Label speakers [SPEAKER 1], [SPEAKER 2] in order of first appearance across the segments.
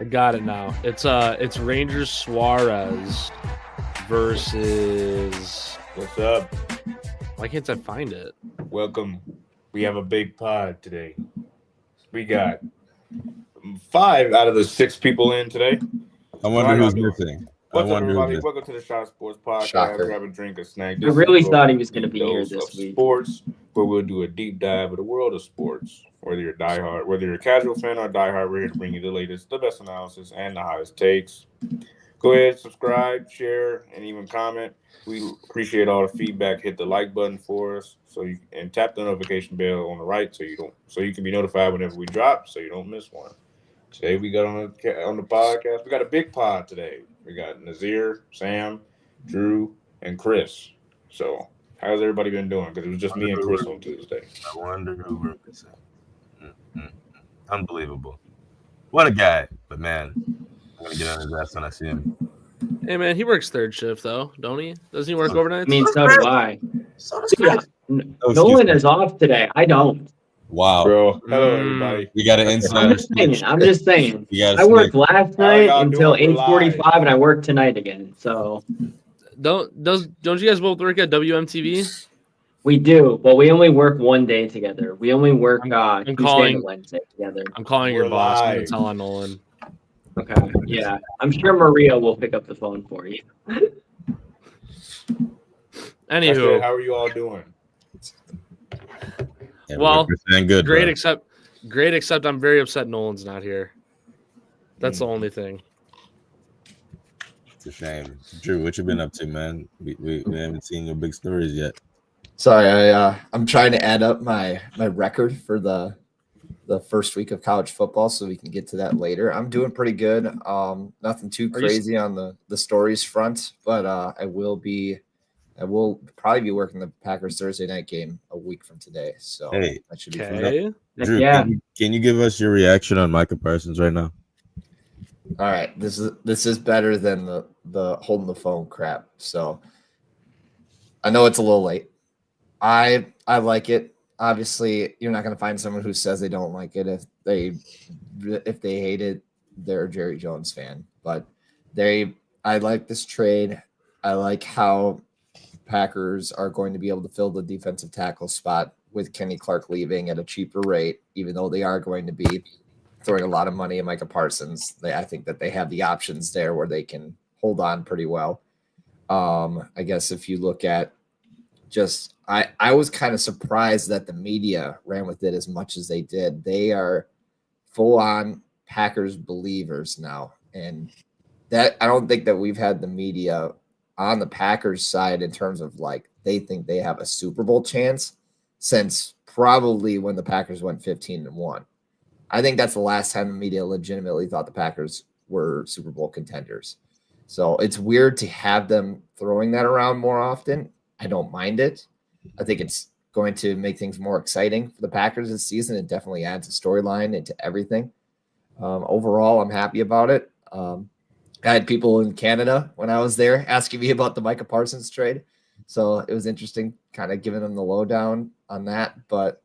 [SPEAKER 1] got it now. It's Rangers Suarez versus.
[SPEAKER 2] What's up?
[SPEAKER 1] Why can't I find it?
[SPEAKER 2] Welcome. We have a big pod today. We got 5 out of the 6 people in today.
[SPEAKER 3] I wonder who's missing.
[SPEAKER 2] What's up, everybody? Welcome to the Shot Sports Podcast.
[SPEAKER 4] Shocker.
[SPEAKER 2] Grab a drink, a snack.
[SPEAKER 4] I really thought he was going to be here this week.
[SPEAKER 2] Sports, where we'll do a deep dive of the world of sports. Whether you're a casual fan or a diehard, we're here to bring you the latest, the best analysis, and the hottest takes. Go ahead, subscribe, share, and even comment. We appreciate all the feedback. Hit the like button for us, and tap the notification bell on the right so you can be notified whenever we drop, so you don't miss one. Today we got on the podcast. We got a big pod today. We got Nazir, Sam, Drew, and Chris. So how's everybody been doing? Because it was just me and Chris on Tuesday.
[SPEAKER 3] I wonder who we're missing. Unbelievable. What a guy. But man, I'm gonna get on his ass when I see him.
[SPEAKER 1] Hey man, he works third shift though, don't he? Doesn't he work overnight?
[SPEAKER 4] I mean, so do I.
[SPEAKER 3] So does Chris.
[SPEAKER 4] Nolan is off today. I don't.
[SPEAKER 3] Wow,
[SPEAKER 2] bro. Hello, everybody.
[SPEAKER 3] You got an insider.
[SPEAKER 4] I'm just saying.
[SPEAKER 3] I
[SPEAKER 4] worked last night until 8:45, and I worked tonight again. So
[SPEAKER 1] don't you guys both work at WMTV?
[SPEAKER 4] we do, but we only work one day together. We only work Tuesday and Wednesday together.
[SPEAKER 1] I'm calling your boss. I'm
[SPEAKER 2] live.
[SPEAKER 1] telling Nolan.
[SPEAKER 4] Okay. Yeah, I'm sure Maria will pick up the phone for you.
[SPEAKER 1] Anywho,
[SPEAKER 2] how are you all doing?
[SPEAKER 3] Yeah,
[SPEAKER 1] well,
[SPEAKER 3] good,
[SPEAKER 1] great.
[SPEAKER 3] bro.
[SPEAKER 1] Except I'm very upset Nolan's not here. That's the only thing.
[SPEAKER 3] It's a shame. Drew, what you been up to, man? We haven't seen your big stories yet.
[SPEAKER 5] Sorry, I'm trying to add up my record for the first week of college football, so we can get to that later. I'm doing pretty good. Nothing too crazy on the stories front, but I will probably be working the Packers Thursday night game a week from today. So
[SPEAKER 3] Hey,
[SPEAKER 5] that should be
[SPEAKER 1] Okay.
[SPEAKER 3] Drew,
[SPEAKER 4] Yeah.
[SPEAKER 3] can you give us your reaction on Micah Parsons right now?
[SPEAKER 5] all right. This is better than the holding the phone crap. So I know it's a little late. I like it. Obviously, you're not going to find someone who says they don't like it. If they hate it, they're a Jerry Jones fan. But I like this trade. I like how Packers are going to be able to fill the defensive tackle spot with Kenny Clark leaving at a cheaper rate, even though they are going to be throwing a lot of money at Micah Parsons. I think that they have the options there where they can hold on pretty well. I guess if you look at I was kind of surprised that the media ran with it as much as they did. They are full on Packers believers now. And that I don't think that we've had the media on the Packers side in terms of like they think they have a Super Bowl chance since probably when the Packers went 15-1. I think that's the last time the media legitimately thought the Packers were Super Bowl contenders. So it's weird to have them throwing that around more often. I don't mind it. I think it's going to make things more exciting for the Packers this season. It definitely adds a storyline into everything. Overall, I'm happy about it. I had people in Canada when I was there asking me about the Micah Parsons trade. So it was interesting kind of giving them the lowdown on that. But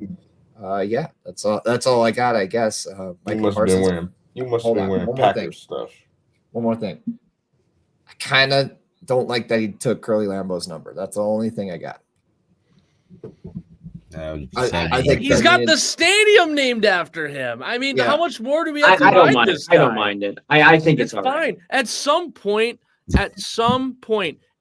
[SPEAKER 5] yeah, that's all I got, I guess.
[SPEAKER 2] You must have been wearing Packers stuff.
[SPEAKER 5] One more thing. I kind of don't like that he took Curly Lambeau's number. That's the only thing I got.
[SPEAKER 3] I
[SPEAKER 5] think
[SPEAKER 1] He's got the stadium named after him. I mean, how much more do we have to ride this guy?
[SPEAKER 4] I don't mind it. I think it's
[SPEAKER 1] fine.
[SPEAKER 4] right.
[SPEAKER 1] At some point,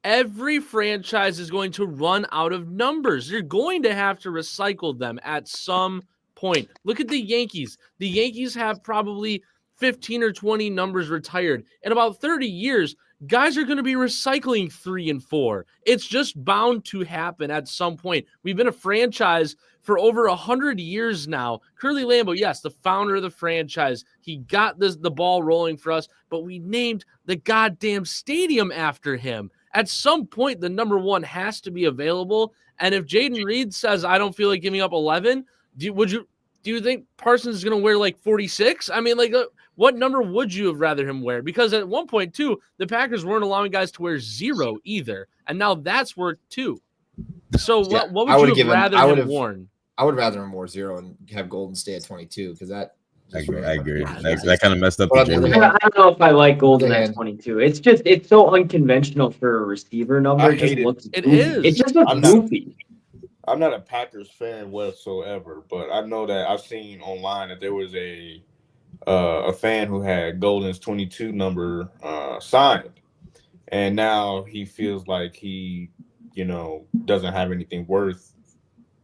[SPEAKER 1] every franchise is going to run out of numbers. You're going to have to recycle them at some point. Look at the Yankees. The Yankees have probably 15 or 20 numbers retired. In about 30 years, guys are going to be recycling 3 and 4. It's just bound to happen at some point. We've been a franchise for over 100 years now. Curly Lambeau, yes, the founder of the franchise. He got the ball rolling for us, but we named the goddamn stadium after him. At some point, the number 1 has to be available. And if Jaden Reed says, I don't feel like giving up 11, do you think Parsons is going to wear like 46? I mean, like, what number would you have rather him wear? Because at one point, too, the Packers weren't allowing guys to wear 0 either. And now that's worked, too. So what would you have rather him worn?
[SPEAKER 5] I would rather him wear 0 and have Golden stay at 22 because that
[SPEAKER 3] I agree. That kind of messed up
[SPEAKER 5] But
[SPEAKER 3] the
[SPEAKER 5] on the
[SPEAKER 3] jersey.
[SPEAKER 5] other hand-
[SPEAKER 4] I don't know if I like Golden
[SPEAKER 5] Man.
[SPEAKER 4] at 22. It's so unconventional for a receiver number.
[SPEAKER 2] I
[SPEAKER 4] It just
[SPEAKER 2] hate it.
[SPEAKER 4] looks
[SPEAKER 1] It
[SPEAKER 4] goofy.
[SPEAKER 1] is.
[SPEAKER 4] It just looks
[SPEAKER 2] I'm not-
[SPEAKER 4] goofy.
[SPEAKER 2] I'm not a Packers fan whatsoever, but I know that I've seen online that there was a fan who had Golden's 22 number signed, and now he feels like he, doesn't have anything worth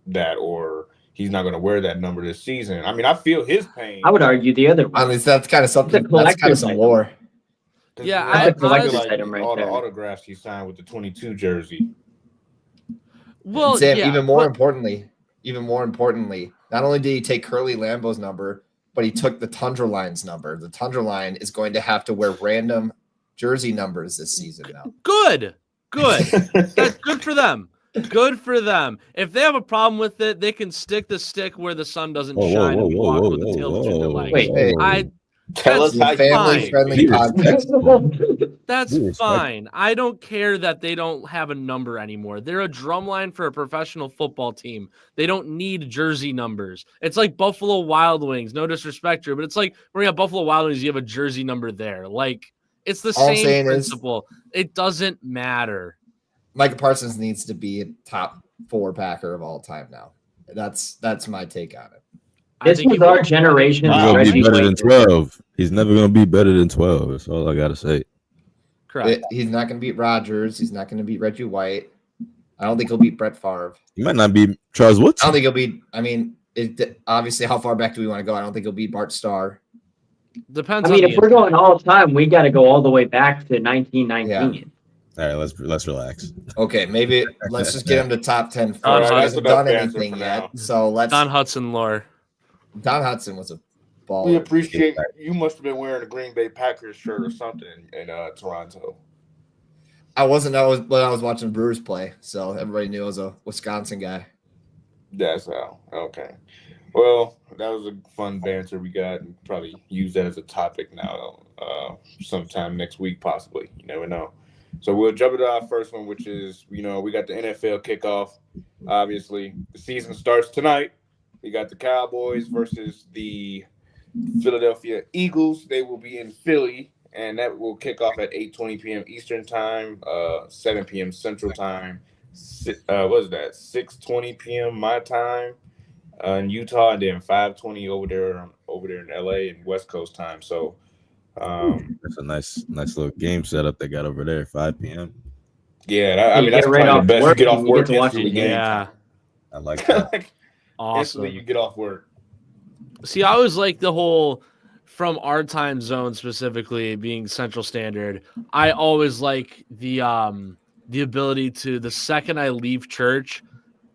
[SPEAKER 2] that, or he's not going to wear that number this season. I mean, I feel his pain.
[SPEAKER 4] I would argue the other way.
[SPEAKER 5] I mean, that's kind of something.
[SPEAKER 4] It's a
[SPEAKER 5] That's kind of
[SPEAKER 4] collector's
[SPEAKER 5] some
[SPEAKER 4] item.
[SPEAKER 5] lore.
[SPEAKER 2] 'Cause,
[SPEAKER 1] Yeah,
[SPEAKER 2] I
[SPEAKER 1] I-
[SPEAKER 2] feel
[SPEAKER 1] collector's
[SPEAKER 2] like
[SPEAKER 4] item right
[SPEAKER 2] all the
[SPEAKER 4] there.
[SPEAKER 2] autographs he signed with the 22 jersey.
[SPEAKER 1] Well,
[SPEAKER 5] And Sam,
[SPEAKER 1] yeah,
[SPEAKER 5] even more
[SPEAKER 1] but-
[SPEAKER 5] importantly, not only did he take Curly Lambeau's number, but he took the Tundra Line's number. The Tundra Line is going to have to wear random jersey numbers this season now.
[SPEAKER 1] good. That's good for them. Good for them. If they have a problem with it, they can stick the stick where the sun doesn't shine and walk with the tail between their legs.
[SPEAKER 4] Wait,
[SPEAKER 5] hey.
[SPEAKER 2] Tell us
[SPEAKER 1] That's
[SPEAKER 2] how you
[SPEAKER 5] Family friendly
[SPEAKER 3] Be
[SPEAKER 5] podcast.
[SPEAKER 1] That's
[SPEAKER 3] Be respectful.
[SPEAKER 1] fine. I don't care that they don't have a number anymore. They're a drumline for a professional football team. They don't need jersey numbers. It's like Buffalo Wild Wings. No disrespect, Drew, but it's like when you have Buffalo Wild Wings, you have a jersey number there. Like it's the
[SPEAKER 5] All I'm
[SPEAKER 1] same
[SPEAKER 5] saying is-
[SPEAKER 1] principle. It doesn't matter.
[SPEAKER 5] Micah Parsons needs to be a top 4 Packer of all time now. That's my take on it.
[SPEAKER 1] I
[SPEAKER 4] This
[SPEAKER 1] think
[SPEAKER 4] was
[SPEAKER 1] he
[SPEAKER 4] our
[SPEAKER 1] will.
[SPEAKER 4] generation.
[SPEAKER 3] He's
[SPEAKER 1] Wow.
[SPEAKER 3] gonna be
[SPEAKER 4] Reggie
[SPEAKER 3] better than
[SPEAKER 4] White.
[SPEAKER 3] 12. He's never gonna be better than 12. That's all I gotta say.
[SPEAKER 1] Correct.
[SPEAKER 5] He's not going to beat Rodgers. He's not going to beat Reggie White. I don't think he'll beat Brett Favre.
[SPEAKER 3] He might not be Charles
[SPEAKER 5] I
[SPEAKER 3] Woodson.
[SPEAKER 5] don't think he'll beat. I mean, obviously, how far back do we want to go? I don't think he'll beat Bart Starr.
[SPEAKER 1] Depends
[SPEAKER 4] I mean,
[SPEAKER 1] on
[SPEAKER 4] if
[SPEAKER 1] the
[SPEAKER 4] we're going all time, we got to go all the way back to 1919.
[SPEAKER 3] All right, let's relax.
[SPEAKER 5] Okay, maybe let's just get him to top 10
[SPEAKER 1] All right,
[SPEAKER 5] first. He
[SPEAKER 1] that's
[SPEAKER 5] hasn't
[SPEAKER 2] enough
[SPEAKER 5] done
[SPEAKER 2] answer
[SPEAKER 5] anything
[SPEAKER 2] for
[SPEAKER 5] yet.
[SPEAKER 2] now.
[SPEAKER 5] So let's.
[SPEAKER 1] Don Hudson lore.
[SPEAKER 5] Don Hudson was a ball.
[SPEAKER 2] We appreciate you. Must have been wearing a Green Bay Packers shirt or something in Toronto.
[SPEAKER 5] I wasn't. I was watching Brewers play, so everybody knew I was a Wisconsin guy.
[SPEAKER 2] That's how. Okay. Well, that was a fun banter we got, and probably use that as a topic now. Sometime next week, possibly. You never know. So we'll jump into our first one, which is we got the NFL kickoff. Obviously, the season starts tonight. We got the Cowboys versus the Philadelphia Eagles. They will be in Philly, and that will kick off at 8:20 p.m. Eastern time, 7 p.m. Central time. What is that? 6:20 p.m. my time in Utah, and then 5:20 over there in LA and West Coast time. So,
[SPEAKER 3] That's a nice little game setup they got over there. 5 p.m.
[SPEAKER 2] yeah, I mean
[SPEAKER 4] You
[SPEAKER 2] that's
[SPEAKER 4] get right
[SPEAKER 2] probably
[SPEAKER 4] off
[SPEAKER 2] the best. You
[SPEAKER 4] work
[SPEAKER 2] get off
[SPEAKER 4] and you
[SPEAKER 2] work
[SPEAKER 4] get to watch
[SPEAKER 2] instantly
[SPEAKER 4] it.
[SPEAKER 2] game.
[SPEAKER 1] Yeah.
[SPEAKER 3] I like that.
[SPEAKER 2] Like,
[SPEAKER 1] Awesome.
[SPEAKER 2] instantly you get off work.
[SPEAKER 1] See, I always like the whole from our time zone specifically being Central Standard. I always like the ability to the second I leave church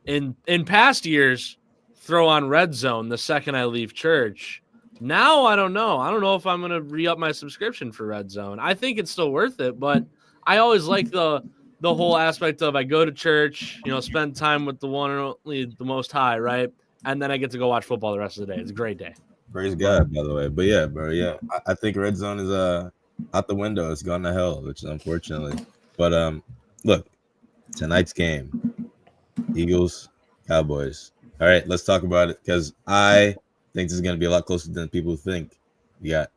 [SPEAKER 1] in past years throw on Red Zone the second I leave church. Now I don't know. I don't know if I'm gonna re-up my subscription for Red Zone. I think it's still worth it, but I always like the whole aspect of I go to church, spend time with the one and only the Most High, right? And then I get to go watch football the rest of the day. It's a great day.
[SPEAKER 3] Praise God, by the way. But yeah, bro, yeah. I think Red Zone is out the window. It's gone to hell, which is unfortunately. But look, tonight's game, Eagles, Cowboys. All right, let's talk about it because I think this is going to be a lot closer than people think. You got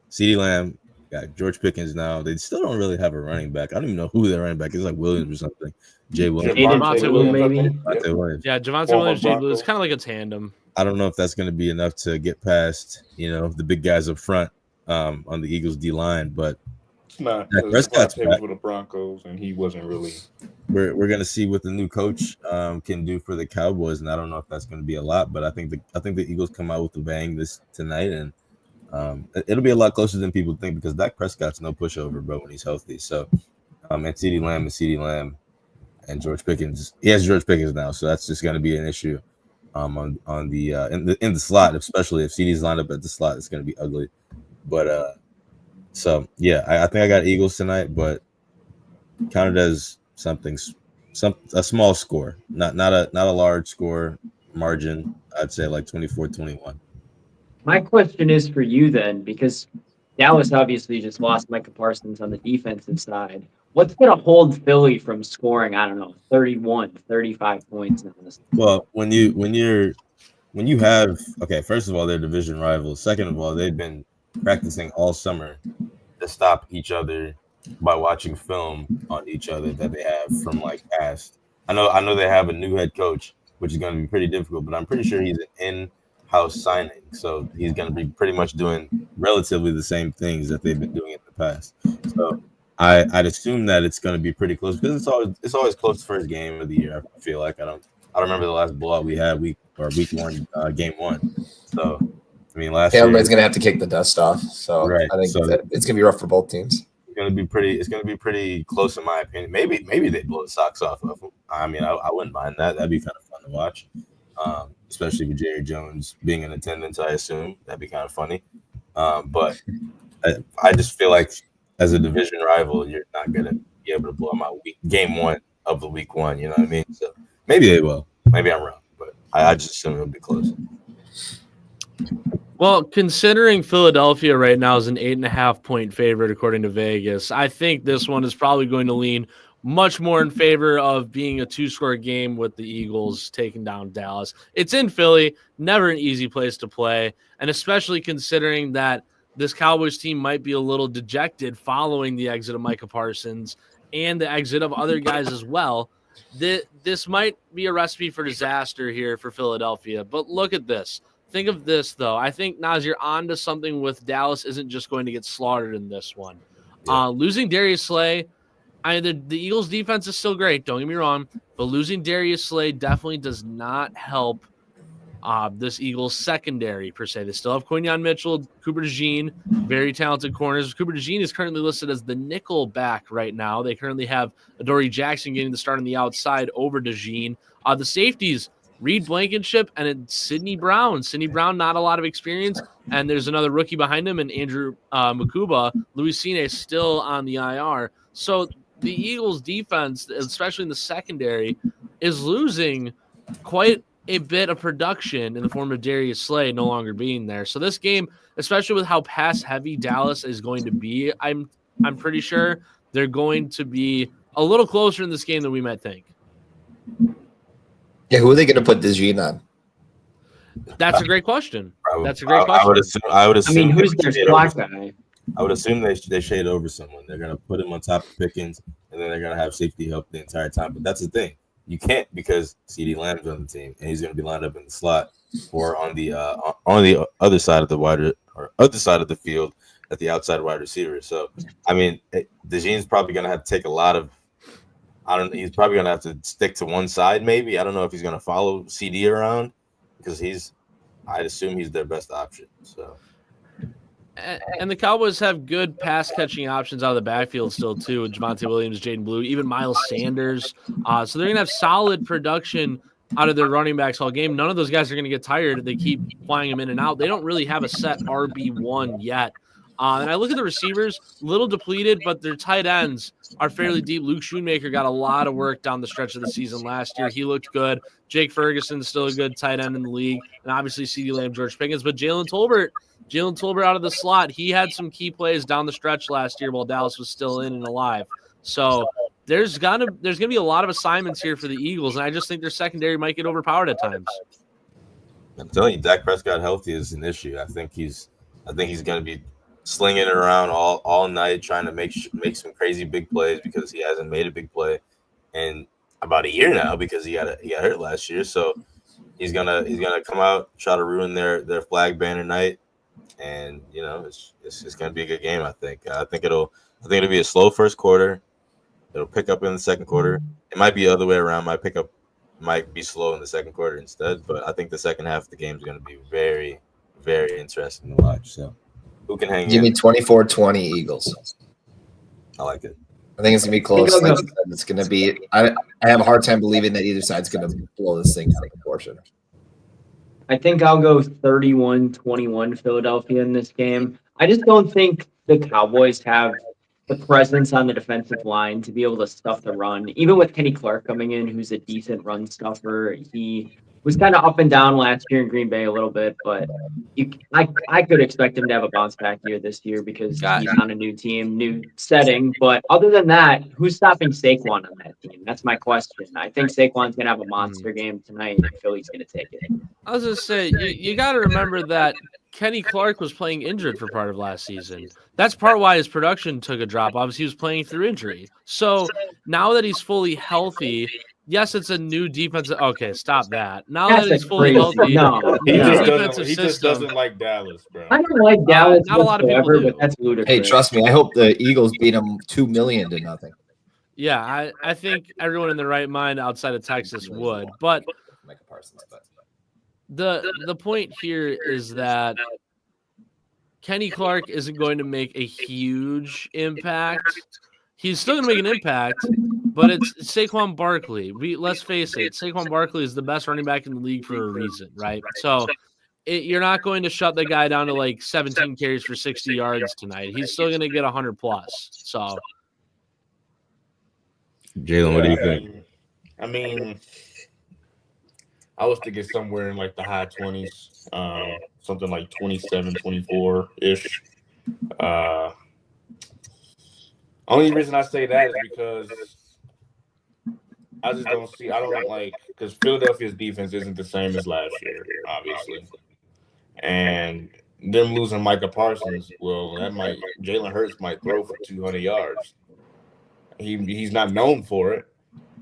[SPEAKER 3] CeeDee Lamb, you got George Pickens now. They still don't really have a running back. I don't even know who their running back is. Like Williams or something. Jay Williams.
[SPEAKER 1] Javonte Williams,
[SPEAKER 4] maybe.
[SPEAKER 3] Javonte Williams.
[SPEAKER 1] Yeah, Javonte
[SPEAKER 2] Former
[SPEAKER 1] Williams, Jay Blue. It's
[SPEAKER 2] Bronco.
[SPEAKER 1] kind of like a tandem.
[SPEAKER 3] I don't know if that's going to be enough to get past, the big guys up front on the Eagles D line, but
[SPEAKER 2] It's not.
[SPEAKER 3] Yeah, Prescott's
[SPEAKER 2] Devontae was
[SPEAKER 3] back.
[SPEAKER 2] with the Broncos, and he wasn't really.
[SPEAKER 3] we're going to see what the new coach can do for the Cowboys, and I don't know if that's going to be a lot, but I think the Eagles come out with a bang tonight, and it'll be a lot closer than people think because Dak Prescott's no pushover, bro, when he's healthy. So, and CeeDee Lamb and George Pickens. He has George Pickens now, so that's just going to be an issue. On the in the slot, especially if CeeDee's lined up at the slot, it's going to be ugly. But so yeah, I think I got Eagles tonight, but counted as a small score, not a large score margin. I'd say like 24-21.
[SPEAKER 4] My question is for you then, because Dallas obviously just lost Micah Parsons on the defensive side. What's going to hold Philly from scoring, I don't know, 31, 35 points in this?
[SPEAKER 3] Well, when you're when you have first of all, they're division rivals. Second of all, they've been practicing all summer to stop each other by watching film on each other that they have from like past. I know they have a new head coach, which is going to be pretty difficult, but I'm pretty sure he's an in-house signing, so he's going to be pretty much doing relatively the same things that they've been doing in the past. So I'd assume that it's going to be pretty close because it's always close the first game of the year. I feel like I don't remember the last blowout we had week one, game one. So I mean, last year
[SPEAKER 5] everybody's gonna have to kick the dust off. So
[SPEAKER 3] Right.
[SPEAKER 5] I think
[SPEAKER 3] So-
[SPEAKER 5] that it's gonna be rough for both teams.
[SPEAKER 3] it's going to be pretty close in my opinion. Maybe they blow the socks off of them. I mean, I wouldn't mind that. That'd be kind of fun to watch, especially with Jerry Jones being in attendance. I assume that'd be kind of funny. But I just feel like as a division rival, you're not going to be able to blow them out game one of the week one. You know what I mean? So maybe they will. Maybe I'm wrong, but I just assume it'll be close.
[SPEAKER 1] Well, considering Philadelphia right now is an 8.5-point favorite according to Vegas, I think this one is probably going to lean much more in favor of being a 2-score game with the Eagles taking down Dallas. It's in Philly, never an easy place to play, and especially considering that this Cowboys team might be a little dejected following the exit of Micah Parsons and the exit of other guys as well. This might be a recipe for disaster here for Philadelphia, but look at this. Think of this, though. I think, Naz, you're on to something with Dallas isn't just going to get slaughtered in this one.
[SPEAKER 3] Yeah.
[SPEAKER 1] Losing Darius Slay, the Eagles' defense is still great, don't get me wrong, but losing Darius Slay definitely does not help this Eagles secondary, per se. They still have Quinyon Mitchell, Cooper DeJean, very talented corners. Cooper DeJean is currently listed as the nickel back right now. They currently have Adoree Jackson getting the start on the outside over DeJean. The safeties, Reed Blankenship and it's Sidney Brown. Sidney Brown, not a lot of experience, and there's another rookie behind him, and Andrew Makuba. Luis Cine still on the IR. So the Eagles' defense, especially in the secondary, is losing quite a bit of production in the form of Darius Slay no longer being there. So this game, especially with how pass-heavy Dallas is going to be, I'm pretty sure they're going to be a little closer in this game than we might think.
[SPEAKER 5] Yeah, who are they going to put DeJean on?
[SPEAKER 1] That's a great question.
[SPEAKER 3] Probably.
[SPEAKER 1] That's a great
[SPEAKER 3] I would
[SPEAKER 1] question.
[SPEAKER 3] assume.
[SPEAKER 4] I mean, who's
[SPEAKER 3] they
[SPEAKER 4] their
[SPEAKER 3] shade over
[SPEAKER 4] slot guy?
[SPEAKER 3] I would assume they shade over someone. They're gonna put him on top of Pickens, and then they're gonna have safety help the entire time. But that's the thing, you can't because CeeDee Lamb's on the team, and he's gonna be lined up in the slot or on the other side of the field at the outside wide receiver. So I mean, DeJean's probably gonna have to take a lot of. He's probably gonna have to stick to one side. Maybe I don't know if he's gonna follow CD around because I'd assume he's their best option. So.
[SPEAKER 1] And the Cowboys have good pass catching options out of the backfield still too, with Javonte Williams, Jaden Blue, even Miles Sanders. So they're gonna have solid production out of their running backs all game. None of those guys are gonna get tired. They keep flying them in and out. They don't really have a set RB1 yet. And I look at the receivers, little depleted, but their tight ends are fairly deep. Luke Schoonmaker got a lot of work down the stretch of the season last year. He looked good. Jake Ferguson's still a good tight end in the league. And obviously CeeDee Lamb, George Pickens. But Jalen Tolbert out of the slot, he had some key plays down the stretch last year while Dallas was still in and alive. So there's gonna be a lot of assignments here for the Eagles, and I just think their secondary might get overpowered at times.
[SPEAKER 3] I'm telling you, Dak Prescott healthy is an issue. I think he's going to be slinging it around all night, trying to make some crazy big plays because he hasn't made a big play in about a year now because he got hurt last year. So he's gonna come out, try to ruin their flag banner night, and you know it's gonna be a good game. I think it'll be a slow first quarter. It'll pick up in the second quarter. It might be the other way around. Might be slow in the second quarter instead. But I think the second half of the game is going to be very, very interesting to watch. So who can hang
[SPEAKER 5] Give me
[SPEAKER 3] in?
[SPEAKER 5] 24-20 Eagles.
[SPEAKER 3] I like it.
[SPEAKER 5] I think it's going to be close. Like I said, it's going to be – I have a hard time believing that either side's going to blow this thing out of proportion.
[SPEAKER 4] I think I'll go 31-21 Philadelphia in this game. I just don't think the Cowboys have the presence on the defensive line to be able to stuff the run. Even with Kenny Clark coming in, who's a decent run stuffer, he was kind of up and down last year in Green Bay a little bit, but I could expect him to have a bounce back year this year because he's on a new team, new setting. But other than that, who's stopping Saquon on that team? That's my question. I think Saquon's going to have a monster game tonight, and Philly's going to take it.
[SPEAKER 1] I was gonna say you got to remember that Kenny Clark was playing injured for part of last season. That's part why his production took a drop. Obviously, he was playing through injury. So now that he's fully healthy, yes, it's a new defensive. Okay, stop that. Now
[SPEAKER 4] That's
[SPEAKER 1] that he's
[SPEAKER 4] a
[SPEAKER 1] fully
[SPEAKER 4] crazy-
[SPEAKER 1] healthy,
[SPEAKER 4] No,
[SPEAKER 2] He
[SPEAKER 1] new
[SPEAKER 4] no.
[SPEAKER 2] just
[SPEAKER 1] defensive
[SPEAKER 2] doesn't. He just
[SPEAKER 1] system.
[SPEAKER 2] doesn't like Dallas, bro.
[SPEAKER 4] I don't like Dallas
[SPEAKER 1] not a lot of people
[SPEAKER 4] whatsoever,
[SPEAKER 1] do.
[SPEAKER 4] but that's ludicrous.
[SPEAKER 5] Hey, trust me. I hope the Eagles beat them 2 million to nothing.
[SPEAKER 1] Yeah, I think everyone in their right mind outside of Texas would. But
[SPEAKER 5] Micah Parsons, but
[SPEAKER 1] the point here is that Kenny Clark isn't going to make a huge impact. He's still going to make an impact, but it's Saquon Barkley. Let's face it, Saquon Barkley is the best running back in the league for a reason, right? So you're not going to shut the guy down to like 17 carries for 60 yards tonight. He's still going to get 100 plus. So,
[SPEAKER 3] Jalen, what do you think?
[SPEAKER 2] I mean, I was thinking somewhere in like the high 20s, something like 27, 24-ish. Only reason I say that is because I just don't see – I don't like – because Philadelphia's defense isn't the same as last year, obviously. And them losing Micah Parsons, well, that might – Jalen Hurts might throw for 200 yards. He's not known for it,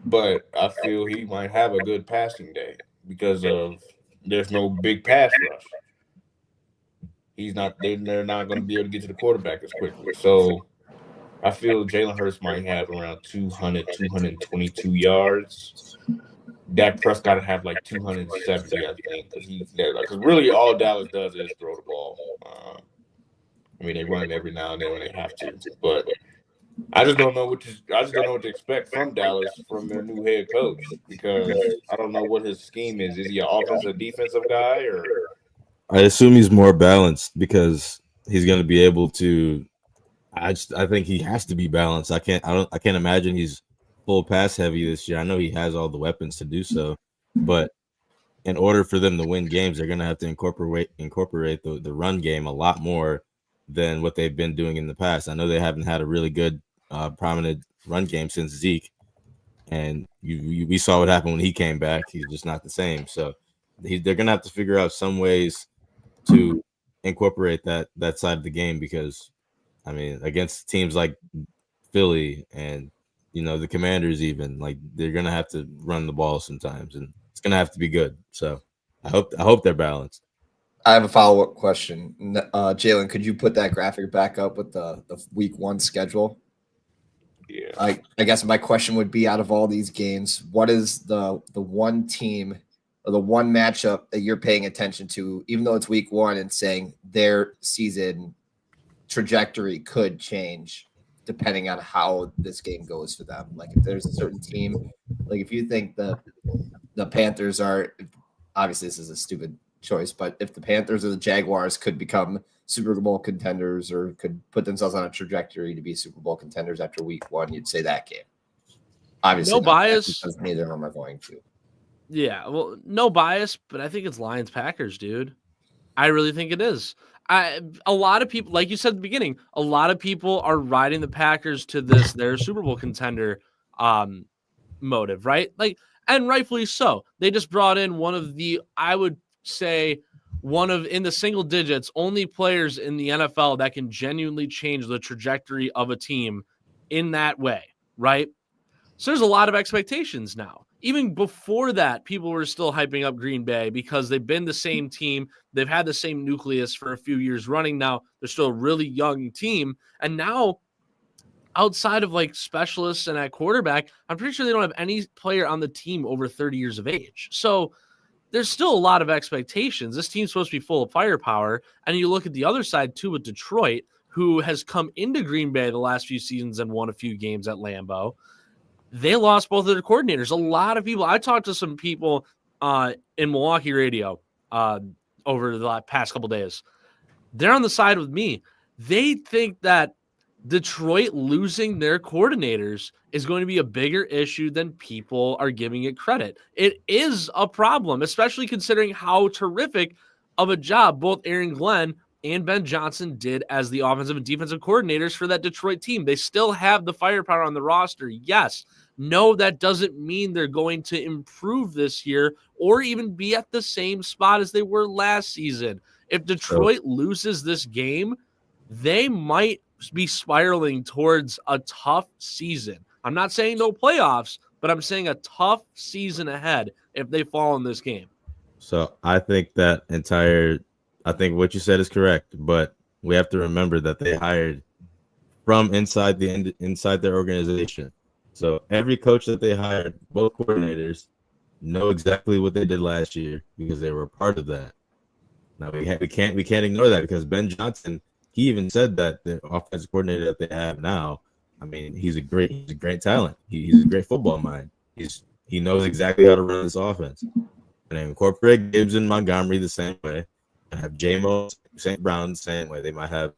[SPEAKER 2] but I feel he might have a good passing day because of there's no big pass rush. They're not going to be able to get to the quarterback as quickly. So I feel Jalen Hurts might have around 200, 222 yards. Dak Prescott to have like 270, I think, because really all Dallas does is throw the ball. I mean, they run it every now and then when they have to, but I just don't know what to expect from Dallas from their new head coach because I don't know what his scheme is. Is he an offensive defensive guy or?
[SPEAKER 3] I assume he's more balanced because he's going to be able to. I think he has to be balanced. I can't imagine he's full pass heavy this year. I know he has all the weapons to do so, but in order for them to win games, they're going to have to incorporate the run game a lot more than what they've been doing in the past. I know they haven't had a really good prominent run game since Zeke, and we saw what happened when he came back. He's just not the same. So they're going to have to figure out some ways to incorporate that side of the game because, I mean, against teams like Philly and, the Commanders even, like, they're going to have to run the ball sometimes, and it's going to have to be good. So I hope they're balanced.
[SPEAKER 5] I have a follow-up question. Jalen, could you put that graphic back up with the week 1 schedule?
[SPEAKER 2] Yeah.
[SPEAKER 5] I guess my question would be, out of all these games, what is the one team or the one matchup that you're paying attention to, even though it's week 1, and saying their season trajectory could change depending on how this game goes for them? Like, if there's a certain team, like if you think the Panthers are, obviously this is a stupid choice, but if the Panthers or the Jaguars could become Super Bowl contenders or could put themselves on a trajectory to be Super Bowl contenders after week 1, you'd say that game. Obviously,
[SPEAKER 1] no bias.
[SPEAKER 5] because neither of them are going to.
[SPEAKER 1] Yeah, well, no bias, but I think it's Lions-Packers, dude. I really think it is. A lot of people, like you said at the beginning, a lot of people are riding the Packers to their Super Bowl contender motive, right? Like, and rightfully so. They just brought in one of the, I would say, in the single digits, only players in the NFL that can genuinely change the trajectory of a team in that way, right? So there's a lot of expectations now. Even before that, people were still hyping up Green Bay because they've been the same team. They've had the same nucleus for a few years running now. They're still a really young team. And now, outside of like specialists and at quarterback, I'm pretty sure they don't have any player on the team over 30 years of age. So there's still a lot of expectations. This team's supposed to be full of firepower. And you look at the other side too with Detroit, who has come into Green Bay the last few seasons and won a few games at Lambeau. They lost both of their coordinators. A lot of people, I talked to some people in Milwaukee radio over the past couple days. They're on the side with me. They think that Detroit losing their coordinators is going to be a bigger issue than people are giving it credit. It is a problem, especially considering how terrific of a job both Aaron Glenn and Ben Johnson did as the offensive and defensive coordinators for that Detroit team. They still have the firepower on the roster, yes, No, that doesn't mean they're going to improve this year or even be at the same spot as they were last season. If Detroit loses this game, they might be spiraling towards a tough season. I'm not saying no playoffs, but I'm saying a tough season ahead if they fall in this game.
[SPEAKER 3] So I think I think what you said is correct, but we have to remember that they hired from inside their organization. So every coach that they hired, both coordinators, know exactly what they did last year because they were a part of that. Now we can't ignore that because Ben Johnson, he even said that the offensive coordinator that they have now, I mean, he's a great talent. He's a great football mind. He knows exactly how to run this offense. And they incorporate Gibbs and Montgomery the same way. They have J-Mo St. Brown the same way. They might have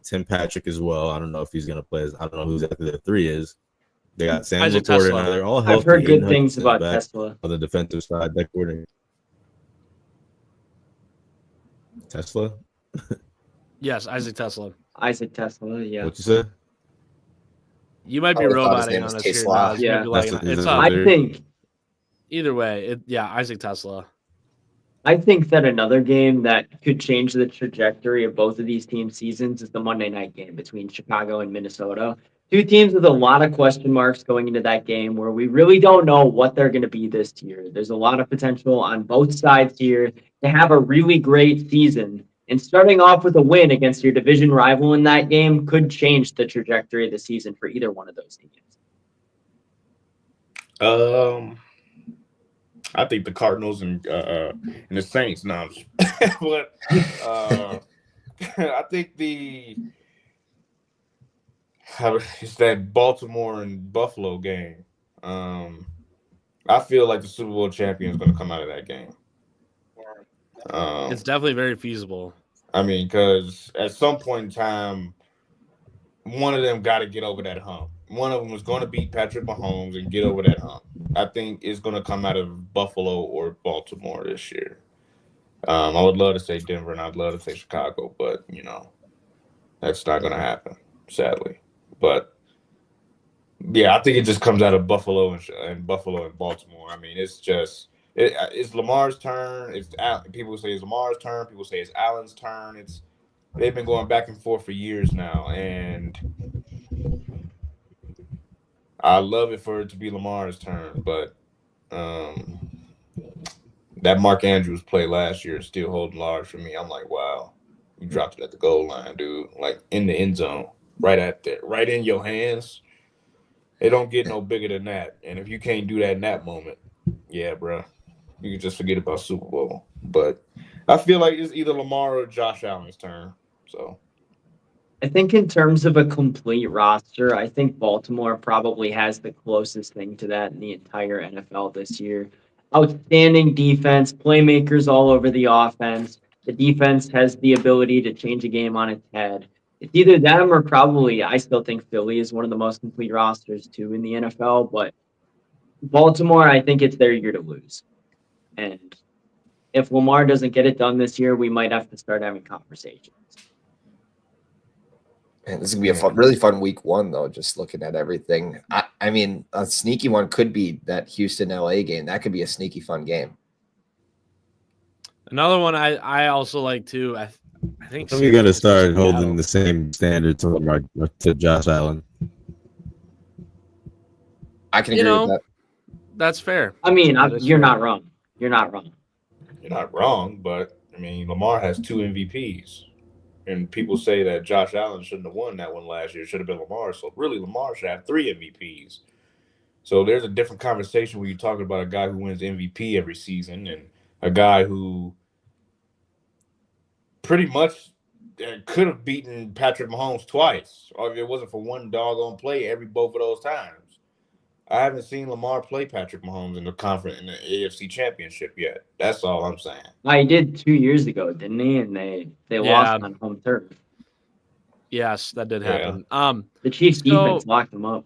[SPEAKER 3] Tim Patrick as well. I don't know if he's going to play. I don't know who exactly their three is. They got Sam
[SPEAKER 1] Isaac
[SPEAKER 3] Laporta
[SPEAKER 1] Tesla.
[SPEAKER 3] now. They're all healthy.
[SPEAKER 4] I've heard good
[SPEAKER 3] Aiden
[SPEAKER 4] things
[SPEAKER 3] Hutchinson's
[SPEAKER 4] about
[SPEAKER 3] back
[SPEAKER 4] Tesla.
[SPEAKER 3] on the defensive side. That coordinator. Tesla?
[SPEAKER 1] Yes, Isaac Tesla.
[SPEAKER 4] Isaac Tesla, yeah.
[SPEAKER 3] What you said?
[SPEAKER 1] You might be
[SPEAKER 5] I thought his
[SPEAKER 1] roboting
[SPEAKER 5] name
[SPEAKER 1] on
[SPEAKER 5] was
[SPEAKER 1] us here,
[SPEAKER 5] Tesla.
[SPEAKER 1] Nas.
[SPEAKER 4] Yeah.
[SPEAKER 1] Maybe like,
[SPEAKER 3] That's
[SPEAKER 1] it's
[SPEAKER 3] what-
[SPEAKER 1] up.
[SPEAKER 4] I think
[SPEAKER 1] Either way, Isaac Tesla.
[SPEAKER 4] that another game that could change the trajectory of both of these teams' seasons is the Monday night game between Chicago and Minnesota. Two teams with a lot of question marks going into that game where we really don't know what they're going to be this year. There's a lot of potential on both sides here to have a really great season. And starting off with a win against your division rival in that game could change the trajectory of the season for either one of those teams.
[SPEAKER 2] I think the Cardinals and the Saints now, but I think it's that Baltimore and Buffalo game. I feel like the Super Bowl champion is going to come out of that game.
[SPEAKER 1] It's definitely very feasible.
[SPEAKER 2] I mean, because at some point in time, one of them got to get over that hump. One of them was going to beat Patrick Mahomes and get over that hump. I think it's going to come out of Buffalo or Baltimore this year. I would love to say Denver and I'd love to say Chicago, but, that's not going to happen, sadly. But, yeah, I think it just comes out of Buffalo and Baltimore. I mean, it's just it's Lamar's turn. People say it's Lamar's turn. People say it's Allen's turn. They've been going back and forth for years now, and I love it for it to be Lamar's turn, but that Mark Andrews play last year is still holding large for me. I'm like, wow, you dropped it at the goal line, dude. Like in the end zone, right at there, right in your hands. It don't get no bigger than that. And if you can't do that in that moment, yeah, bro, you can just forget about Super Bowl. But I feel like it's either Lamar or Josh Allen's turn. So
[SPEAKER 4] I think in terms of a complete roster, I think Baltimore probably has the closest thing to that in the entire NFL this year. Outstanding defense, playmakers all over the offense. The defense has the ability to change a game on its head. It's either them or probably, I still think Philly is one of the most complete rosters too in the NFL, but Baltimore, I think it's their year to lose. And if Lamar doesn't get it done this year, we might have to start having conversations.
[SPEAKER 5] Man, this is gonna be a really fun week one, though. Just looking at everything, I mean, a sneaky one could be that Houston LA game. That could be a sneaky fun game.
[SPEAKER 1] Another one I also like too. I think
[SPEAKER 3] We're going to start
[SPEAKER 1] Seattle.
[SPEAKER 3] holding the same standard to Josh Allen.
[SPEAKER 5] I can agree with that.
[SPEAKER 1] That's fair.
[SPEAKER 4] I mean,
[SPEAKER 1] That is
[SPEAKER 4] you're
[SPEAKER 1] fair.
[SPEAKER 4] not wrong. You're not wrong.
[SPEAKER 2] you're not wrong, but I mean, Lamar has 2 MVPs. And people say that Josh Allen shouldn't have won that one last year. It should have been Lamar. So really, Lamar should have 3 MVPs. So there's a different conversation when you're talking about a guy who wins MVP every season and a guy who pretty much could have beaten Patrick Mahomes twice, or if it wasn't for one doggone play both of those times. I haven't seen Lamar play Patrick Mahomes in the AFC Championship yet. That's all I'm saying.
[SPEAKER 4] I did 2 years ago, didn't he? And they
[SPEAKER 1] Yeah.
[SPEAKER 4] lost on home turf.
[SPEAKER 1] Yes, that did
[SPEAKER 2] Yeah.
[SPEAKER 1] happen.
[SPEAKER 4] The Chiefs
[SPEAKER 1] So-
[SPEAKER 4] defense locked them up.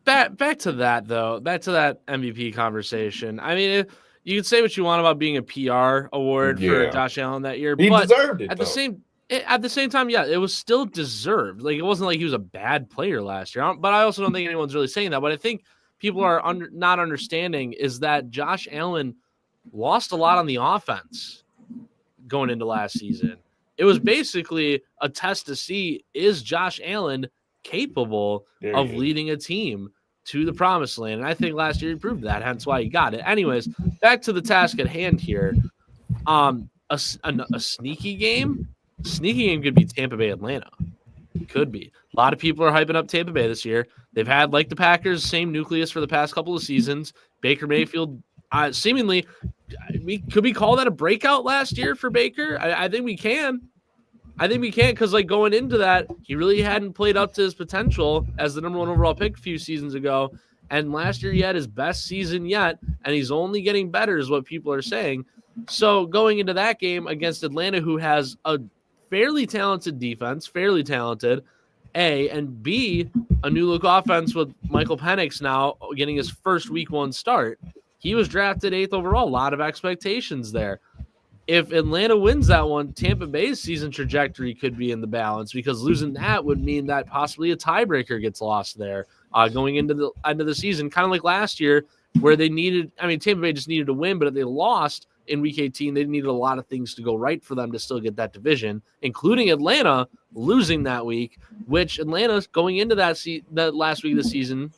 [SPEAKER 1] Back to that though. Back to that MVP conversation. I mean, you can say what you want about being a PR award for
[SPEAKER 2] Yeah.
[SPEAKER 1] Josh Allen that year,
[SPEAKER 2] He
[SPEAKER 1] but
[SPEAKER 2] deserved it,
[SPEAKER 1] at
[SPEAKER 2] though.
[SPEAKER 1] the same time, yeah, it was still deserved. Like it wasn't like he was a bad player last year. But I also don't think anyone's really saying that. But I think people are not understanding is that Josh Allen lost a lot on the offense going into last season. It was basically a test to see, is Josh Allen capable of leading a team to the promised land? And I think last year he proved that, hence why he got it. Anyways, back to the task at hand here. A sneaky game could be Tampa Bay Atlanta. Could be. A lot of people are hyping up Tampa Bay this year. They've had, like the Packers, same nucleus for the past couple of seasons. Baker Mayfield, seemingly, could we call that a breakout last year for Baker? I think we can. Because like going into that, he really hadn't played up to his potential as the number 1 overall pick a few seasons ago. And last year he had his best season yet, and he's only getting better is what people are saying. So going into that game against Atlanta, who has a fairly talented defense, and B, a new look offense with Michael Penix now getting his first week 1 start. He was drafted 8th overall. A lot of expectations there. If Atlanta wins that one, Tampa Bay's season trajectory could be in the balance, because losing that would mean that possibly a tiebreaker gets lost there going into the end of the season, kind of like last year where Tampa Bay just needed to win, but if they lost in week 18, they needed a lot of things to go right for them to still get that division, including Atlanta losing that week, which Atlanta going into that last week of the season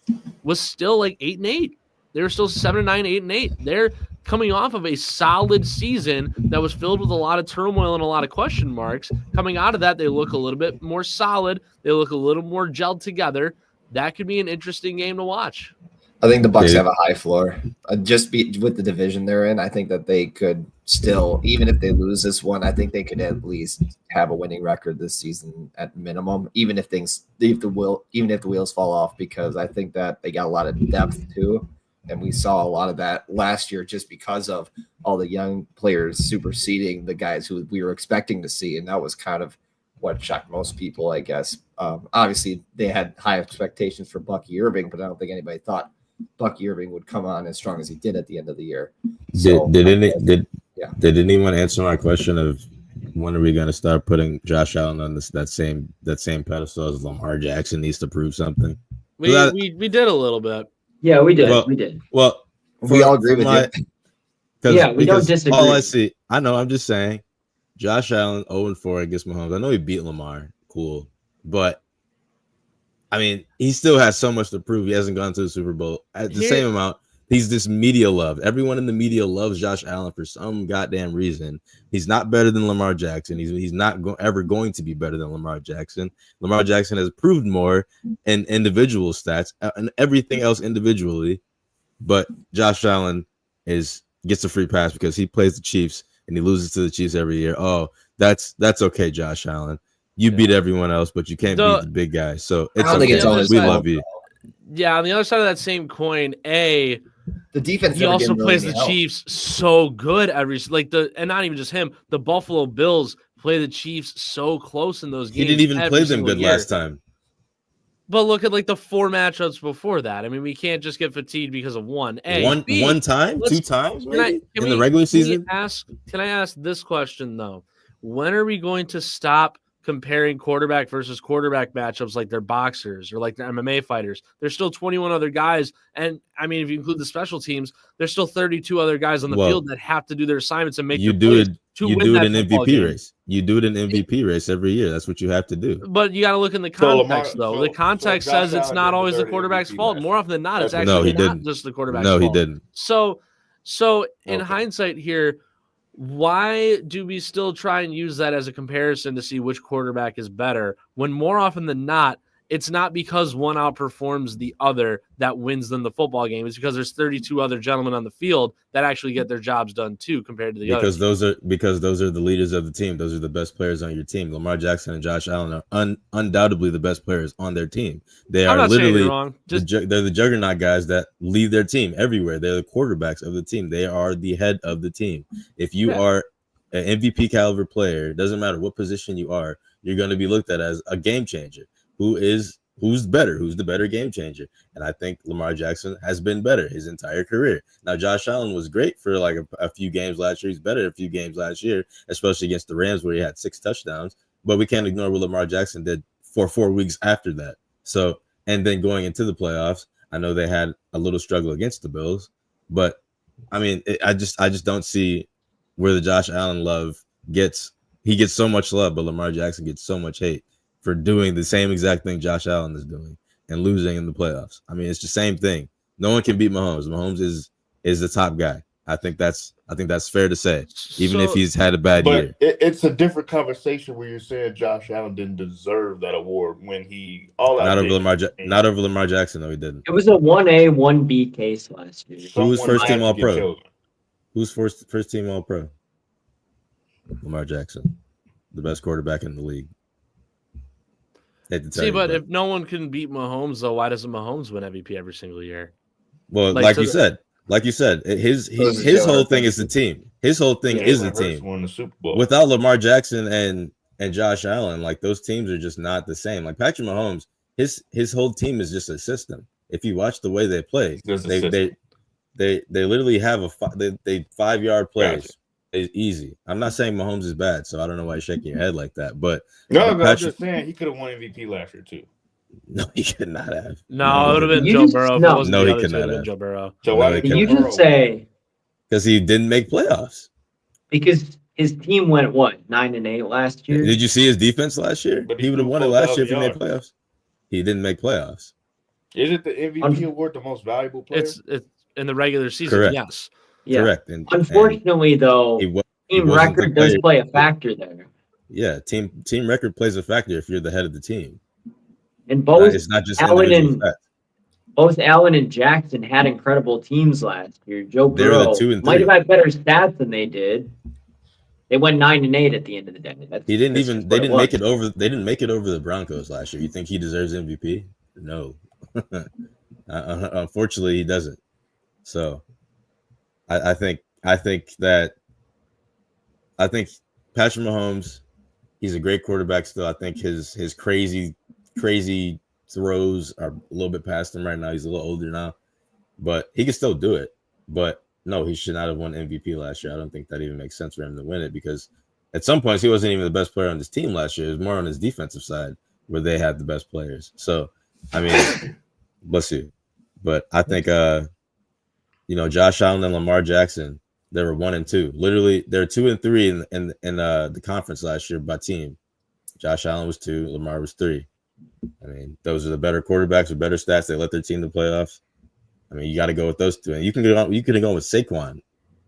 [SPEAKER 1] was still like 8-8. They were still 7-9, 8-8. They're coming off of a solid season that was filled with a lot of turmoil and a lot of question marks. Coming out of that, they look a little bit more solid. They look a little more gelled together. That could be an interesting game to watch.
[SPEAKER 5] I think the Bucs have a high floor. With the division they're in, I think that they could still, even if they lose this one, I think they could at least have a winning record this season at minimum, even if the wheels fall off, because I think that they got a lot of depth too. And we saw a lot of that last year just because of all the young players superseding the guys who we were expecting to see. And that was kind of what shocked most people, I guess. Obviously, they had high expectations for Bucky Irving, but I don't think anybody thought Bucky Irving would come on as strong as he did at the end of the year.
[SPEAKER 3] Did anyone answer my question of when are we going to start putting Josh Allen on that same pedestal as Lamar Jackson needs to prove something?
[SPEAKER 1] We did a little bit.
[SPEAKER 4] Yeah, we did.
[SPEAKER 3] Well,
[SPEAKER 5] we all agree with you.
[SPEAKER 4] Yeah, we don't disagree.
[SPEAKER 3] All I see, I know. I'm just saying, Josh Allen 0-4 against Mahomes. I know he beat Lamar, cool, but I mean, he still has so much to prove. He hasn't gone to the Super Bowl at the same amount. He's this media loved. Everyone in the media loves Josh Allen for some goddamn reason. He's not better than Lamar Jackson. He's not ever going to be better than Lamar Jackson. Lamar Jackson has proved more in individual stats and everything else individually, but Josh Allen gets a free pass because he plays the Chiefs and he loses to the Chiefs every year. Oh, that's okay, Josh Allen. You beat everyone else, but you can't beat the big guys. So it's okay. We love you.
[SPEAKER 1] Yeah, on the other side of that same coin, the
[SPEAKER 5] defense.
[SPEAKER 1] He also plays the Chiefs so good and not even just him. The Buffalo Bills play the Chiefs so close in those games.
[SPEAKER 3] He didn't even play them good last time.
[SPEAKER 1] But look at the 4 matchups before that. I mean, we can't just get fatigued because of one.
[SPEAKER 3] One time, 2 times in the regular season.
[SPEAKER 1] Can I ask this question though? When are we going to stop comparing quarterback versus quarterback matchups like they're boxers or like they're MMA fighters? There's still 21 other guys. And I mean, if you include the special teams, there's still 32 other guys on the field that have to do their assignments and make
[SPEAKER 3] you do it. You do it in MVP race. You do it in MVP race every year. That's what you have to do.
[SPEAKER 1] But you got to look in the context, though. The context says it's not always the quarterback's fault. More often than not, it's actually not just the quarterback's fault.
[SPEAKER 3] No, he didn't.
[SPEAKER 1] So in hindsight here, why do we still try and use that as a comparison to see which quarterback is better when more often than not, it's not because one outperforms the other that wins them the football game. It's because there's 32 other gentlemen on the field that actually get their jobs done too compared to the others.
[SPEAKER 3] Because those are the leaders of the team. Those are the best players on your team. Lamar Jackson and Josh Allen are undoubtedly the best players on their team. They are literally they're the juggernaut guys that lead their team everywhere. They're the quarterbacks of the team. They are the head of the team. If you are an MVP caliber player, it doesn't matter what position you are, you're going to be looked at as a game changer. Who's better? Who's the better game changer? And I think Lamar Jackson has been better his entire career. Now, Josh Allen was great for like a few games last year. He's better a few games last year, especially against the Rams where he had 6 touchdowns. But we can't ignore what Lamar Jackson did for 4 weeks after that. So, and then going into the playoffs, I know they had a little struggle against the Bills, but I mean, I just don't see where the Josh Allen love gets. He gets so much love, but Lamar Jackson gets so much hate for doing the same exact thing Josh Allen is doing and losing in the playoffs. I mean, it's the same thing. No one can beat Mahomes. Mahomes is the top guy. I think that's fair to say, even if he's had a bad year.
[SPEAKER 2] But it's a different conversation where you're saying Josh Allen didn't deserve that award when he
[SPEAKER 3] not over Lamar Jackson, though he didn't.
[SPEAKER 4] It was a 1A, 1B case last year.
[SPEAKER 3] Who was first team All Pro? Who's first team All Pro? Lamar Jackson, the best quarterback in the league.
[SPEAKER 1] See, but if no one can beat Mahomes, though, why doesn't Mahomes win MVP every single year?
[SPEAKER 3] Well, like you said, his whole thing is the team. His whole thing is the team.
[SPEAKER 2] Won the Super Bowl.
[SPEAKER 3] Without Lamar Jackson and Josh Allen, like those teams are just not the same. Like Patrick Mahomes, his whole team is just a system. If you watch the way they play, they literally have they 5-yard plays. Gotcha. It's easy. I'm not saying Mahomes is bad, so I don't know why you're shaking your head like that. But
[SPEAKER 2] I'm just saying he could have won MVP last year too.
[SPEAKER 3] No, he could not have.
[SPEAKER 1] No, it would have been Joe Burrow.
[SPEAKER 3] No, he could not have.
[SPEAKER 1] Joe Burrow.
[SPEAKER 2] So why
[SPEAKER 4] did you just say?
[SPEAKER 3] Because he didn't make playoffs.
[SPEAKER 4] Because his team went 9-8 last year.
[SPEAKER 3] Did you see his defense last year? He would have won it last year if he made playoffs. He didn't make playoffs.
[SPEAKER 2] Is it the MVP award the most valuable player?
[SPEAKER 1] It's in the regular season.
[SPEAKER 3] Correct.
[SPEAKER 1] Yes.
[SPEAKER 4] Yeah.
[SPEAKER 3] Correct.
[SPEAKER 4] Unfortunately, though, team record does play a factor there.
[SPEAKER 3] Yeah, team record plays a factor if you're the head of the team.
[SPEAKER 4] And both
[SPEAKER 3] it's not just
[SPEAKER 4] Allen and Jackson had incredible teams last year. Joe Burrow might have had better stats than they did. They went 9-8 at the end of the day.
[SPEAKER 3] They didn't make it over the Broncos last year. You think he deserves MVP? No. Unfortunately, he doesn't. So I think Patrick Mahomes, he's a great quarterback still. I think his crazy throws are a little bit past him right now. He's a little older now, but he can still do it. But no, he should not have won MVP last year. I don't think that even makes sense for him to win it because at some points he wasn't even the best player on his team last year. It was more on his defensive side where they had the best players. So, I mean, bless you. But I think, Josh Allen and Lamar Jackson, they were 1 and 2. Literally, they're 2 and 3 in the conference last year by team. Josh Allen was 2, Lamar was 3. I mean, those are the better quarterbacks with better stats. They let their team to the playoffs. I mean, you got to go with those two. And you could have gone with Saquon,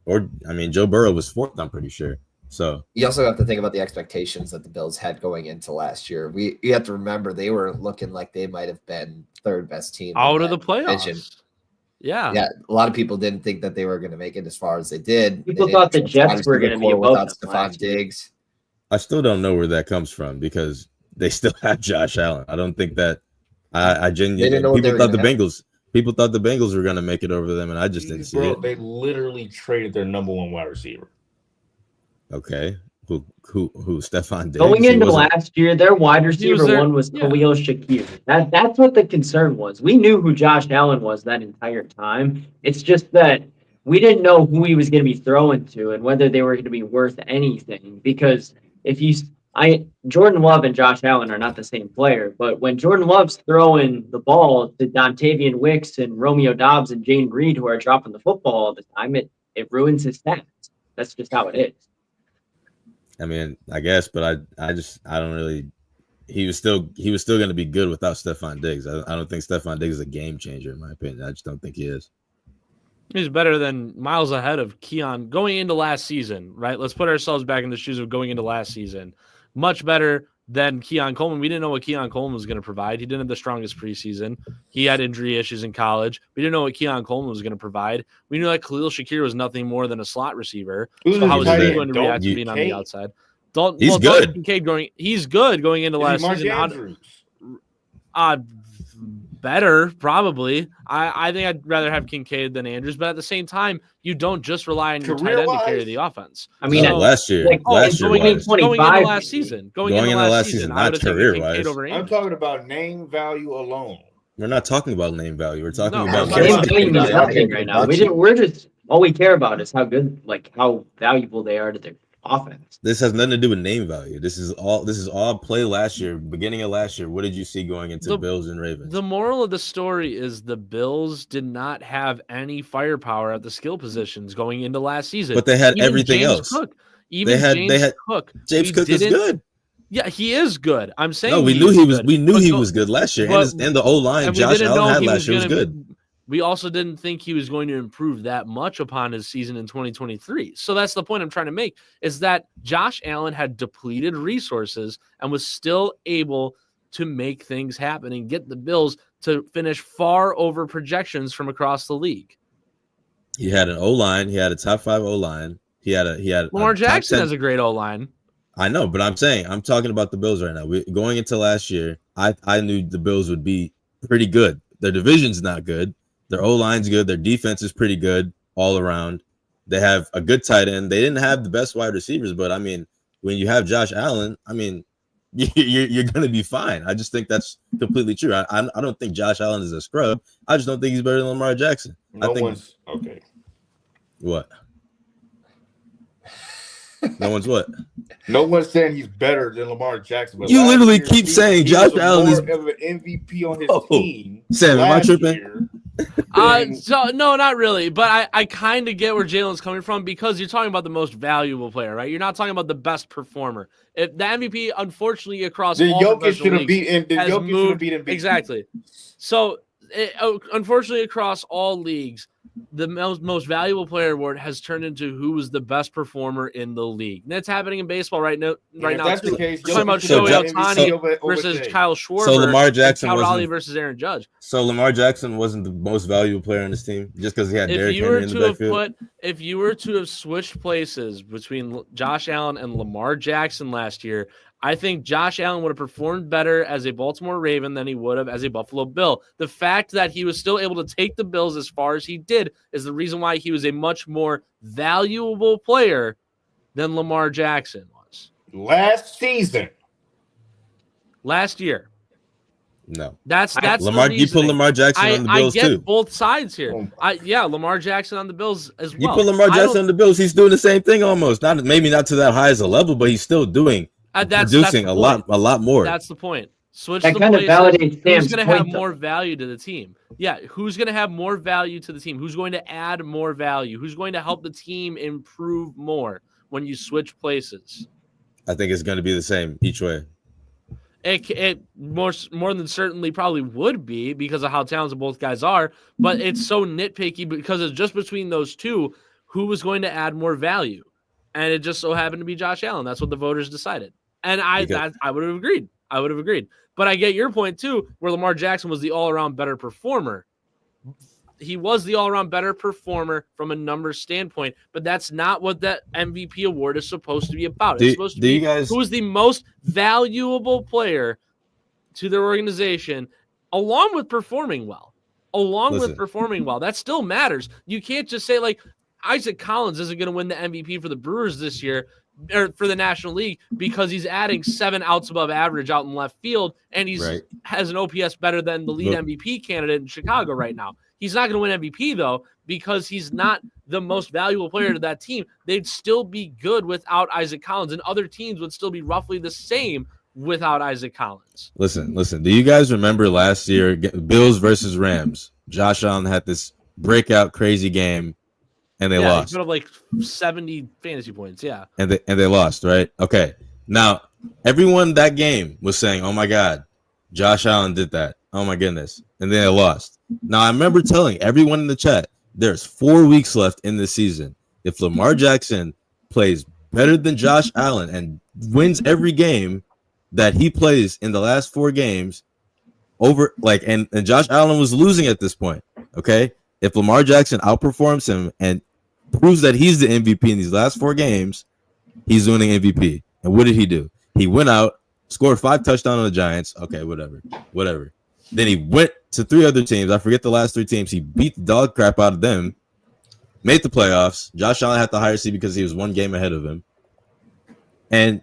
[SPEAKER 3] or Joe Burrow was 4th. I'm pretty sure. So
[SPEAKER 5] you also have to think about the expectations that the Bills had going into last year. You have to remember they were looking like they might have been 3rd best team
[SPEAKER 1] out of the playoffs.
[SPEAKER 5] Division.
[SPEAKER 1] Yeah.
[SPEAKER 5] A lot of people didn't think that they were going to make it as far as they did.
[SPEAKER 4] People thought the Jets were going to be
[SPEAKER 5] without Stephon Diggs.
[SPEAKER 3] I still don't know where that comes from because they still have Josh Allen. I don't think that. I genuinely people thought the Bengals were going to make it over them, and I just didn't see it.
[SPEAKER 2] They literally traded their number 1 wide receiver.
[SPEAKER 3] Okay. Who Stephon Diggs?
[SPEAKER 4] Going into last year, their wide receiver 1 was Khalil Shakir. That's what the concern was. We knew who Josh Allen was that entire time. It's just that we didn't know who he was going to be throwing to and whether they were going to be worth anything. Because Jordan Love and Josh Allen are not the same player, but when Jordan Love's throwing the ball to Dontavian Wicks and Romeo Doubs and Jane Reed, who are dropping the football all the time, it ruins his stats. That's just how it is.
[SPEAKER 3] I mean, I guess, but I don't really. He was still going to be good without Stephon Diggs. I don't think Stephon Diggs is a game changer in my opinion. I just don't think he is.
[SPEAKER 1] He's better than miles ahead of Keon going into last season, right? Let's put ourselves back in the shoes of going into last season. Much better than Keon Coleman. We didn't know what Keon Coleman was going to provide. He didn't have the strongest preseason. He had injury issues in college. We didn't know what Keon Coleman was going to provide. We knew that Khalil Shakir was nothing more than a slot receiver. So how was he going to react to being on the outside?
[SPEAKER 3] He's good.
[SPEAKER 1] He's good going into last season. Better, probably. I think I'd rather have Kincaid than Andrews, but at the same time, you don't just rely on your tight end to carry the offense.
[SPEAKER 3] I mean, last year,
[SPEAKER 1] going into last season,
[SPEAKER 3] not career-wise.
[SPEAKER 2] I'm talking about name value alone.
[SPEAKER 3] We're not talking about name value. We're talking about
[SPEAKER 4] name value right now. We're just all we care about is how good, how valuable they are to offense.
[SPEAKER 3] This has nothing to do with name value. This is all play last year, beginning of last year. What did you see going into Bills and Ravens?
[SPEAKER 1] The moral of the story is the Bills did not have any firepower at the skill positions going into last season.
[SPEAKER 3] But they had
[SPEAKER 1] Even
[SPEAKER 3] everything
[SPEAKER 1] James
[SPEAKER 3] else.
[SPEAKER 1] Cook,
[SPEAKER 3] James Cook is good.
[SPEAKER 1] Yeah, he is good. I'm saying
[SPEAKER 3] No, we knew he was good last year.
[SPEAKER 1] But-
[SPEAKER 3] And the O-line Josh Allen had last year was good.
[SPEAKER 1] We also didn't think he was going to improve that much upon his season in 2023. So that's the point I'm trying to make, is that Josh Allen had depleted resources and was still able to make things happen and get the Bills to finish far over projections from across the league.
[SPEAKER 3] He had an O-line. He had a top 5 O-line. He had
[SPEAKER 1] Lamar Jackson has a great O-line.
[SPEAKER 3] I know, but I'm talking about the Bills right now. Going into last year, I knew the Bills would be pretty good. Their division's not good. Their O-line's good. Their defense is pretty good all around. They have a good tight end. They didn't have the best wide receivers, but I mean, when you have Josh Allen, I mean, you're going to be fine. I just think that's completely true. I don't think Josh Allen is a scrub. I just don't think he's better than Lamar Jackson.
[SPEAKER 2] Okay.
[SPEAKER 3] What? No one's what?
[SPEAKER 2] No one's saying he's better than Lamar Jackson. But
[SPEAKER 3] You literally
[SPEAKER 2] year,
[SPEAKER 3] keep saying
[SPEAKER 2] he
[SPEAKER 3] Josh
[SPEAKER 2] was
[SPEAKER 3] Allen is
[SPEAKER 2] more of an MVP on his
[SPEAKER 3] Oh,
[SPEAKER 2] team.
[SPEAKER 3] Sam, am I
[SPEAKER 2] last
[SPEAKER 3] tripping?
[SPEAKER 2] year
[SPEAKER 1] So no, not really. But I kind of get where Jalen's coming from, because you're talking about the most valuable player, right? You're not talking about the best performer. If the MVP, unfortunately, across
[SPEAKER 2] Then
[SPEAKER 1] all
[SPEAKER 2] Jokic
[SPEAKER 1] professional
[SPEAKER 2] should have
[SPEAKER 1] leagues,
[SPEAKER 2] beaten. Then
[SPEAKER 1] has
[SPEAKER 2] Jokic should
[SPEAKER 1] moved-
[SPEAKER 2] have beaten.
[SPEAKER 1] exactly. So unfortunately, across all leagues, the most valuable player award has turned into who was the best performer in the league. And that's happening in baseball right now.
[SPEAKER 2] If that's
[SPEAKER 1] Too.
[SPEAKER 2] the case,
[SPEAKER 1] We're talking about
[SPEAKER 2] Jokic should have
[SPEAKER 1] Shohei
[SPEAKER 2] been
[SPEAKER 1] Ohtani
[SPEAKER 2] MVP over
[SPEAKER 1] versus
[SPEAKER 2] Shea.
[SPEAKER 1] Kyle Schwarber.
[SPEAKER 3] So Lamar Jackson
[SPEAKER 1] and Cal Raleigh
[SPEAKER 3] wasn't.
[SPEAKER 1] versus Aaron Judge.
[SPEAKER 3] So Lamar Jackson wasn't the most valuable player on his team just because he had Derrick Henry in the backfield.
[SPEAKER 1] If you were to have switched places between Josh Allen and Lamar Jackson last year, I think Josh Allen would have performed better as a Baltimore Raven than he would have as a Buffalo Bill. The fact that he was still able to take the Bills as far as he did is the reason why he was a much more valuable player than Lamar Jackson was
[SPEAKER 2] Last season.
[SPEAKER 1] last year.
[SPEAKER 3] No,
[SPEAKER 1] That's
[SPEAKER 3] Lamar.
[SPEAKER 1] the
[SPEAKER 3] You put
[SPEAKER 1] reasoning.
[SPEAKER 3] Lamar Jackson on the
[SPEAKER 1] I
[SPEAKER 3] Bills
[SPEAKER 1] get
[SPEAKER 3] too.
[SPEAKER 1] both sides here.
[SPEAKER 2] Oh.
[SPEAKER 1] Lamar Jackson on the Bills as
[SPEAKER 3] You
[SPEAKER 1] well.
[SPEAKER 3] put Lamar
[SPEAKER 1] I
[SPEAKER 3] Jackson
[SPEAKER 1] don't-
[SPEAKER 3] on the Bills. He's doing the same thing almost. Maybe not to that high as a level, but he's still doing producing
[SPEAKER 1] the
[SPEAKER 3] a
[SPEAKER 1] point.
[SPEAKER 3] lot more.
[SPEAKER 1] That's the point. Switch
[SPEAKER 4] That
[SPEAKER 1] the
[SPEAKER 4] kind of
[SPEAKER 1] places.
[SPEAKER 4] validates Sam's
[SPEAKER 1] Who's going to have
[SPEAKER 4] point, though.
[SPEAKER 1] more value to the team? Yeah, who's going to have more value to the team? Who's going to add more value? Who's going to help the team improve more when you switch places?
[SPEAKER 3] I think it's going to be the same each way.
[SPEAKER 1] It more than certainly probably would be, because of how talented both guys are, but it's so nitpicky because it's just between those two who was going to add more value, and it just so happened to be Josh Allen. That's what the voters decided, and I would have agreed. But I get your point too, where Lamar Jackson was the all-around better performer. He was the all-around better performer from a numbers standpoint, but that's not what that MVP award is supposed to be about. It's supposed to be who is the most valuable player to their organization, along with performing well. That still matters. You can't just say, like, Isaac Collins isn't going to win the MVP for the Brewers this year, or for the National League, because he's adding 7 outs above average out in left field, and has an OPS better than the lead MVP candidate in Chicago right now. He's not going to win MVP, though, because he's not the most valuable player to that team. They'd still be good without Isaac Collins, and other teams would still be roughly the same without Isaac Collins.
[SPEAKER 3] Listen. Do you guys remember last year, Bills versus Rams? Josh Allen had this breakout crazy game, and they lost.
[SPEAKER 1] He put up like 70 fantasy points, yeah.
[SPEAKER 3] And they lost, right? Okay. Now, everyone that game was saying, oh, my God, Josh Allen did that. Oh, my goodness. And then they lost. Now, I remember telling everyone in the chat, there's 4 weeks left in the season. If Lamar Jackson plays better than Josh Allen and wins every game that he plays in the last 4 games, and Josh Allen was losing at this point, okay? If Lamar Jackson outperforms him and proves that he's the MVP in these last 4 games, he's winning MVP. And what did he do? He went out, scored 5 touchdowns on the Giants. Okay, whatever. Then he went to 3 other teams. I forget the last 3 teams. He beat the dog crap out of them, made the playoffs. Josh Allen had the higher seed because he was 1 game ahead of him. And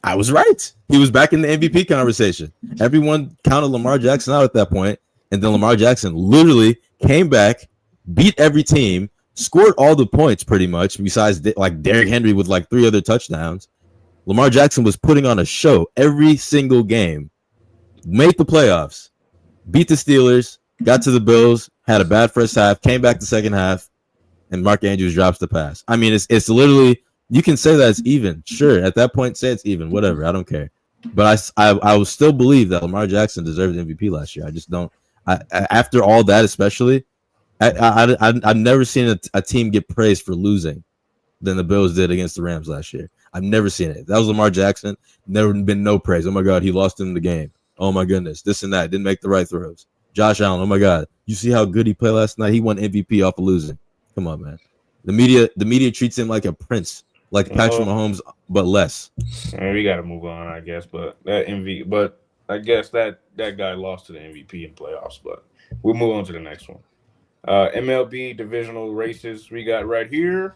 [SPEAKER 3] I was right. He was back in the MVP conversation. Everyone counted Lamar Jackson out at that point, and then Lamar Jackson literally came back, beat every team, scored all the points pretty much, besides like Derrick Henry with like 3 other touchdowns. Lamar Jackson was putting on a show every single game, made the playoffs, beat the Steelers, got to the Bills, had a bad first half, came back the second half, and Mark Andrews drops the pass. I mean, it's literally, you can say that it's even. Sure, at that point, say it's even. Whatever, I don't care. But I will still believe that Lamar Jackson deserved MVP last year. I just don't. After all that, especially, I've never seen a team get praised for losing than the Bills did against the Rams last year. I've never seen it. That was Lamar Jackson. Never been no praise. Oh my God, he lost in the game. Oh my goodness, this and that. Didn't make the right throws. Josh Allen. Oh my God, you see how good he played last night? He won MVP off of losing. Come on, man. The media treats him like a prince, like Patrick Mahomes, but less.
[SPEAKER 2] We got to move on, I guess. But I guess that guy lost to the MVP in playoffs. But we'll move on to the next one. MLB divisional races we got right here.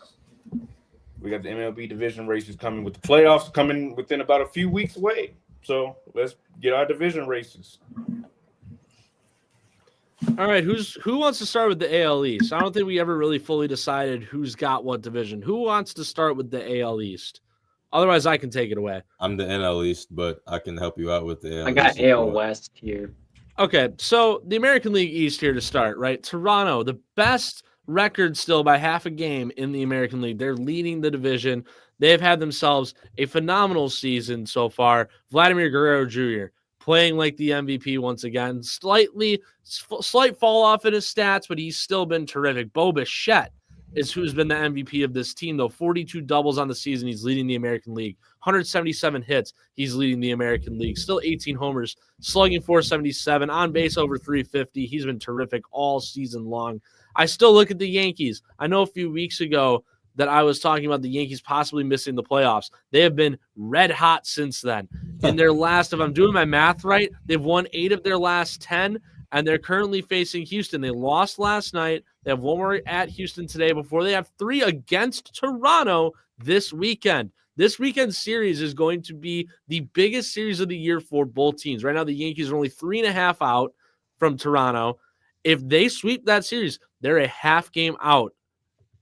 [SPEAKER 2] We got the MLB division races coming with the playoffs coming within about a few weeks away. So let's get our division races.
[SPEAKER 1] All right, who wants to start with the AL East? I don't think we ever really fully decided who's got what division. Who wants to start with the AL East? Otherwise, I can take it away.
[SPEAKER 3] I'm the NL East, but I can help you out with the AL
[SPEAKER 4] I got
[SPEAKER 3] East.
[SPEAKER 4] AL West here.
[SPEAKER 1] Okay, so the American League East here to start, right? Toronto, the best record still by half a game in the American League. They're leading the division. They've had themselves a phenomenal season so far. Vladimir Guerrero Jr. playing like the MVP once again. Slight fall off in his stats, but he's still been terrific. Bo Bichette is who's been the MVP of this team, though. 42 doubles on the season. He's leading the American League. 177 hits. He's leading the American League. Still 18 homers, slugging 477, on base over 350. He's been terrific all season long. I still look at the Yankees. I know a few weeks ago that I was talking about the Yankees possibly missing the playoffs. They have been red hot since then. In their last, if I'm doing my math right, they've won 8 of their last 10, and they're currently facing Houston. They lost last night. They have 1 more at Houston today before they have 3 against Toronto this weekend. This weekend series is going to be the biggest series of the year for both teams. Right now, the Yankees are only 3.5 out from Toronto. If they sweep that series, they're a half game out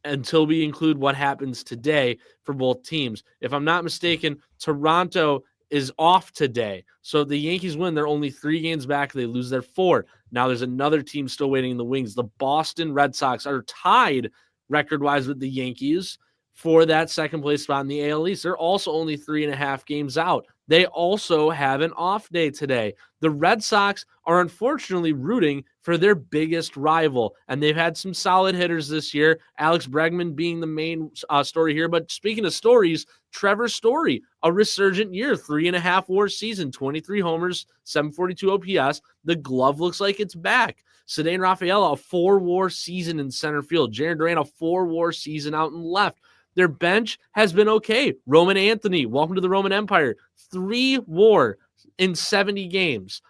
[SPEAKER 1] until we include what happens today for both teams. If I'm not mistaken, Toronto is off today. So if the Yankees win, they're only 3 games back. They lose their 4. Now there's another team still waiting in the wings. The Boston Red Sox are tied record-wise with the Yankees for that second place spot in the AL East. They're also only 3.5 games out. They also have an off day today. The Red Sox are unfortunately rooting for their biggest rival, and they've had some solid hitters this year, Alex Bregman being the main story here. But speaking of stories, Trevor Story, a resurgent year, 3.5 WAR season, 23 homers, 742 OPS. The glove looks like it's back. Ceddanne Rafaela, a 4 WAR season in center field. Jarren Duran, a 4 WAR season out in left. Their bench has been okay. Roman Anthony, welcome to the Roman Empire. 3 WAR in 70 games.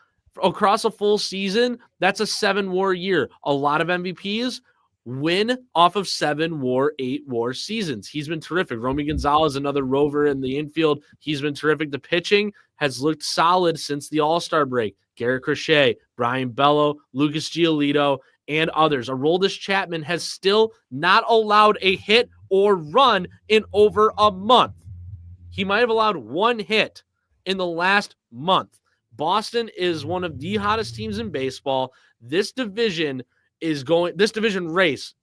[SPEAKER 1] Across a full season, that's a 7 WAR year. A lot of MVPs win off of 7 WAR, 8 WAR seasons. He's been terrific. Romy Gonzalez, another rover in the infield. He's been terrific. The pitching has looked solid since the All-Star break. Garrett Crochet, Brian Bello, Lucas Giolito, and others. Aroldis Chapman has still not allowed a hit or run in over a month. He might have allowed 1 hit in the last month. Boston is one of the hottest teams in baseball. This division race,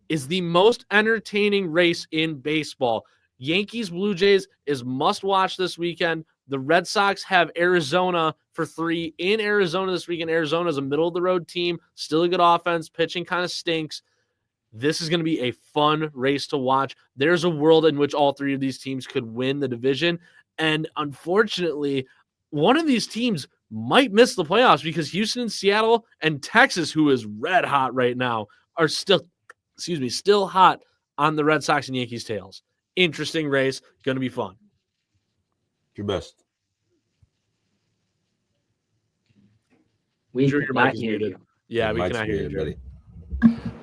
[SPEAKER 1] is the most entertaining race in baseball. Yankees Blue Jays is must watch this weekend. The Red Sox have Arizona for 3 in Arizona this weekend. Arizona is a middle of the road team, still a good offense, pitching kind of stinks. This is going to be a fun race to watch. There's a world in which all 3 of these teams could win the division. And unfortunately, one of these teams might miss the playoffs because Houston and Seattle and Texas, who is red hot right now, are still hot on the Red Sox and Yankees tails. Interesting race. Going to be fun.
[SPEAKER 3] Your best.
[SPEAKER 4] We
[SPEAKER 1] Drew, your mic is muted. Yeah, we
[SPEAKER 3] Mike's
[SPEAKER 1] cannot hear you,
[SPEAKER 3] muted,
[SPEAKER 1] Drew.
[SPEAKER 3] buddy.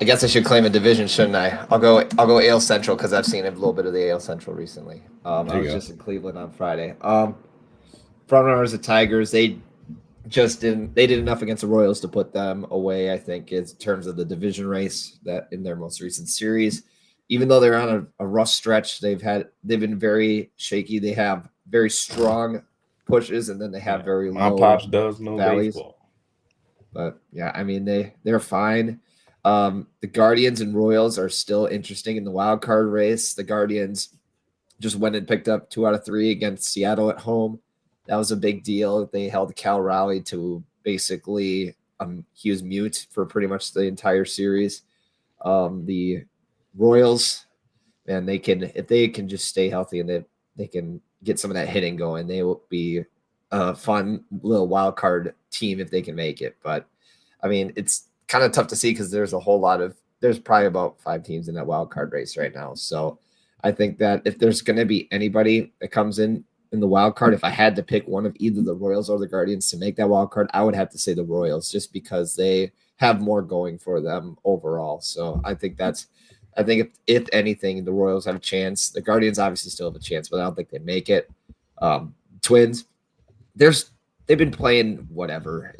[SPEAKER 5] I guess I should claim a division, shouldn't I? I'll go AL Central because I've seen a little bit of the AL Central recently. I was just in Cleveland on Friday. Front runners, the Tigers, they they did enough against the Royals to put them away, I think, in terms of the division race that in their most recent series. Even though they're on a rough stretch, they've been very shaky. They have very strong pushes, and then they have very
[SPEAKER 2] My
[SPEAKER 5] low
[SPEAKER 2] pops does know
[SPEAKER 5] valleys.
[SPEAKER 2] baseball.
[SPEAKER 5] But yeah, I mean they're fine. The Guardians and Royals are still interesting in the wild card race. The Guardians just went and picked up 2 out of 3 against Seattle at home. That was a big deal. They held Cal Raleigh to basically he was mute for pretty much the entire series. The Royals, man, if they can just stay healthy and they can get some of that hitting going, they will be a fun little wild card team if they can make it. But I mean, it's kind of tough to see because there's probably about 5 teams in that wild card race right now. So I think that if there's going to be anybody that comes in the wild card, if I had to pick one of either the Royals or the Guardians to make that wild card, I would have to say the Royals, just because they have more going for them overall. So I think if anything, the Royals have a chance. The Guardians obviously still have a chance, but I don't think they make it. Twins, they've been playing whatever.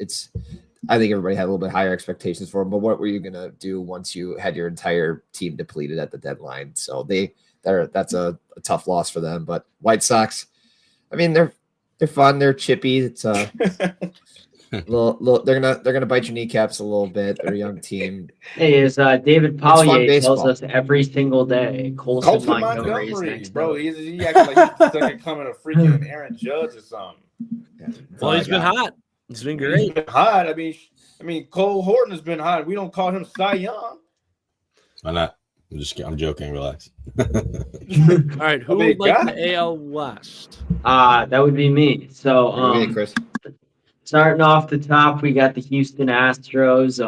[SPEAKER 5] I think everybody had a little bit higher expectations for them, but what were you going to do once you had your entire team depleted at the deadline? So that's a tough loss for them. But White Sox, I mean, they're fun. They're chippy. It's little, they're gonna bite your kneecaps a little bit. They're a young team.
[SPEAKER 4] Hey, as David
[SPEAKER 5] fun
[SPEAKER 4] Pollier tells
[SPEAKER 5] baseball.
[SPEAKER 4] us every single day, Colson Montgomery is next
[SPEAKER 2] bro.
[SPEAKER 4] up.
[SPEAKER 2] He acts like he's second coming of freaking Aaron Judge or something.
[SPEAKER 1] Well, he's been hot. He's been
[SPEAKER 2] He's
[SPEAKER 1] great.
[SPEAKER 2] been hot. I mean, Cole Horton has been hot. We don't call him Cy Young.
[SPEAKER 3] Why not? I'm joking. Relax.
[SPEAKER 1] All right, who would like the AL West?
[SPEAKER 4] That would be me. So
[SPEAKER 5] Hey, Chris.
[SPEAKER 4] starting off the top, we got the Houston Astros.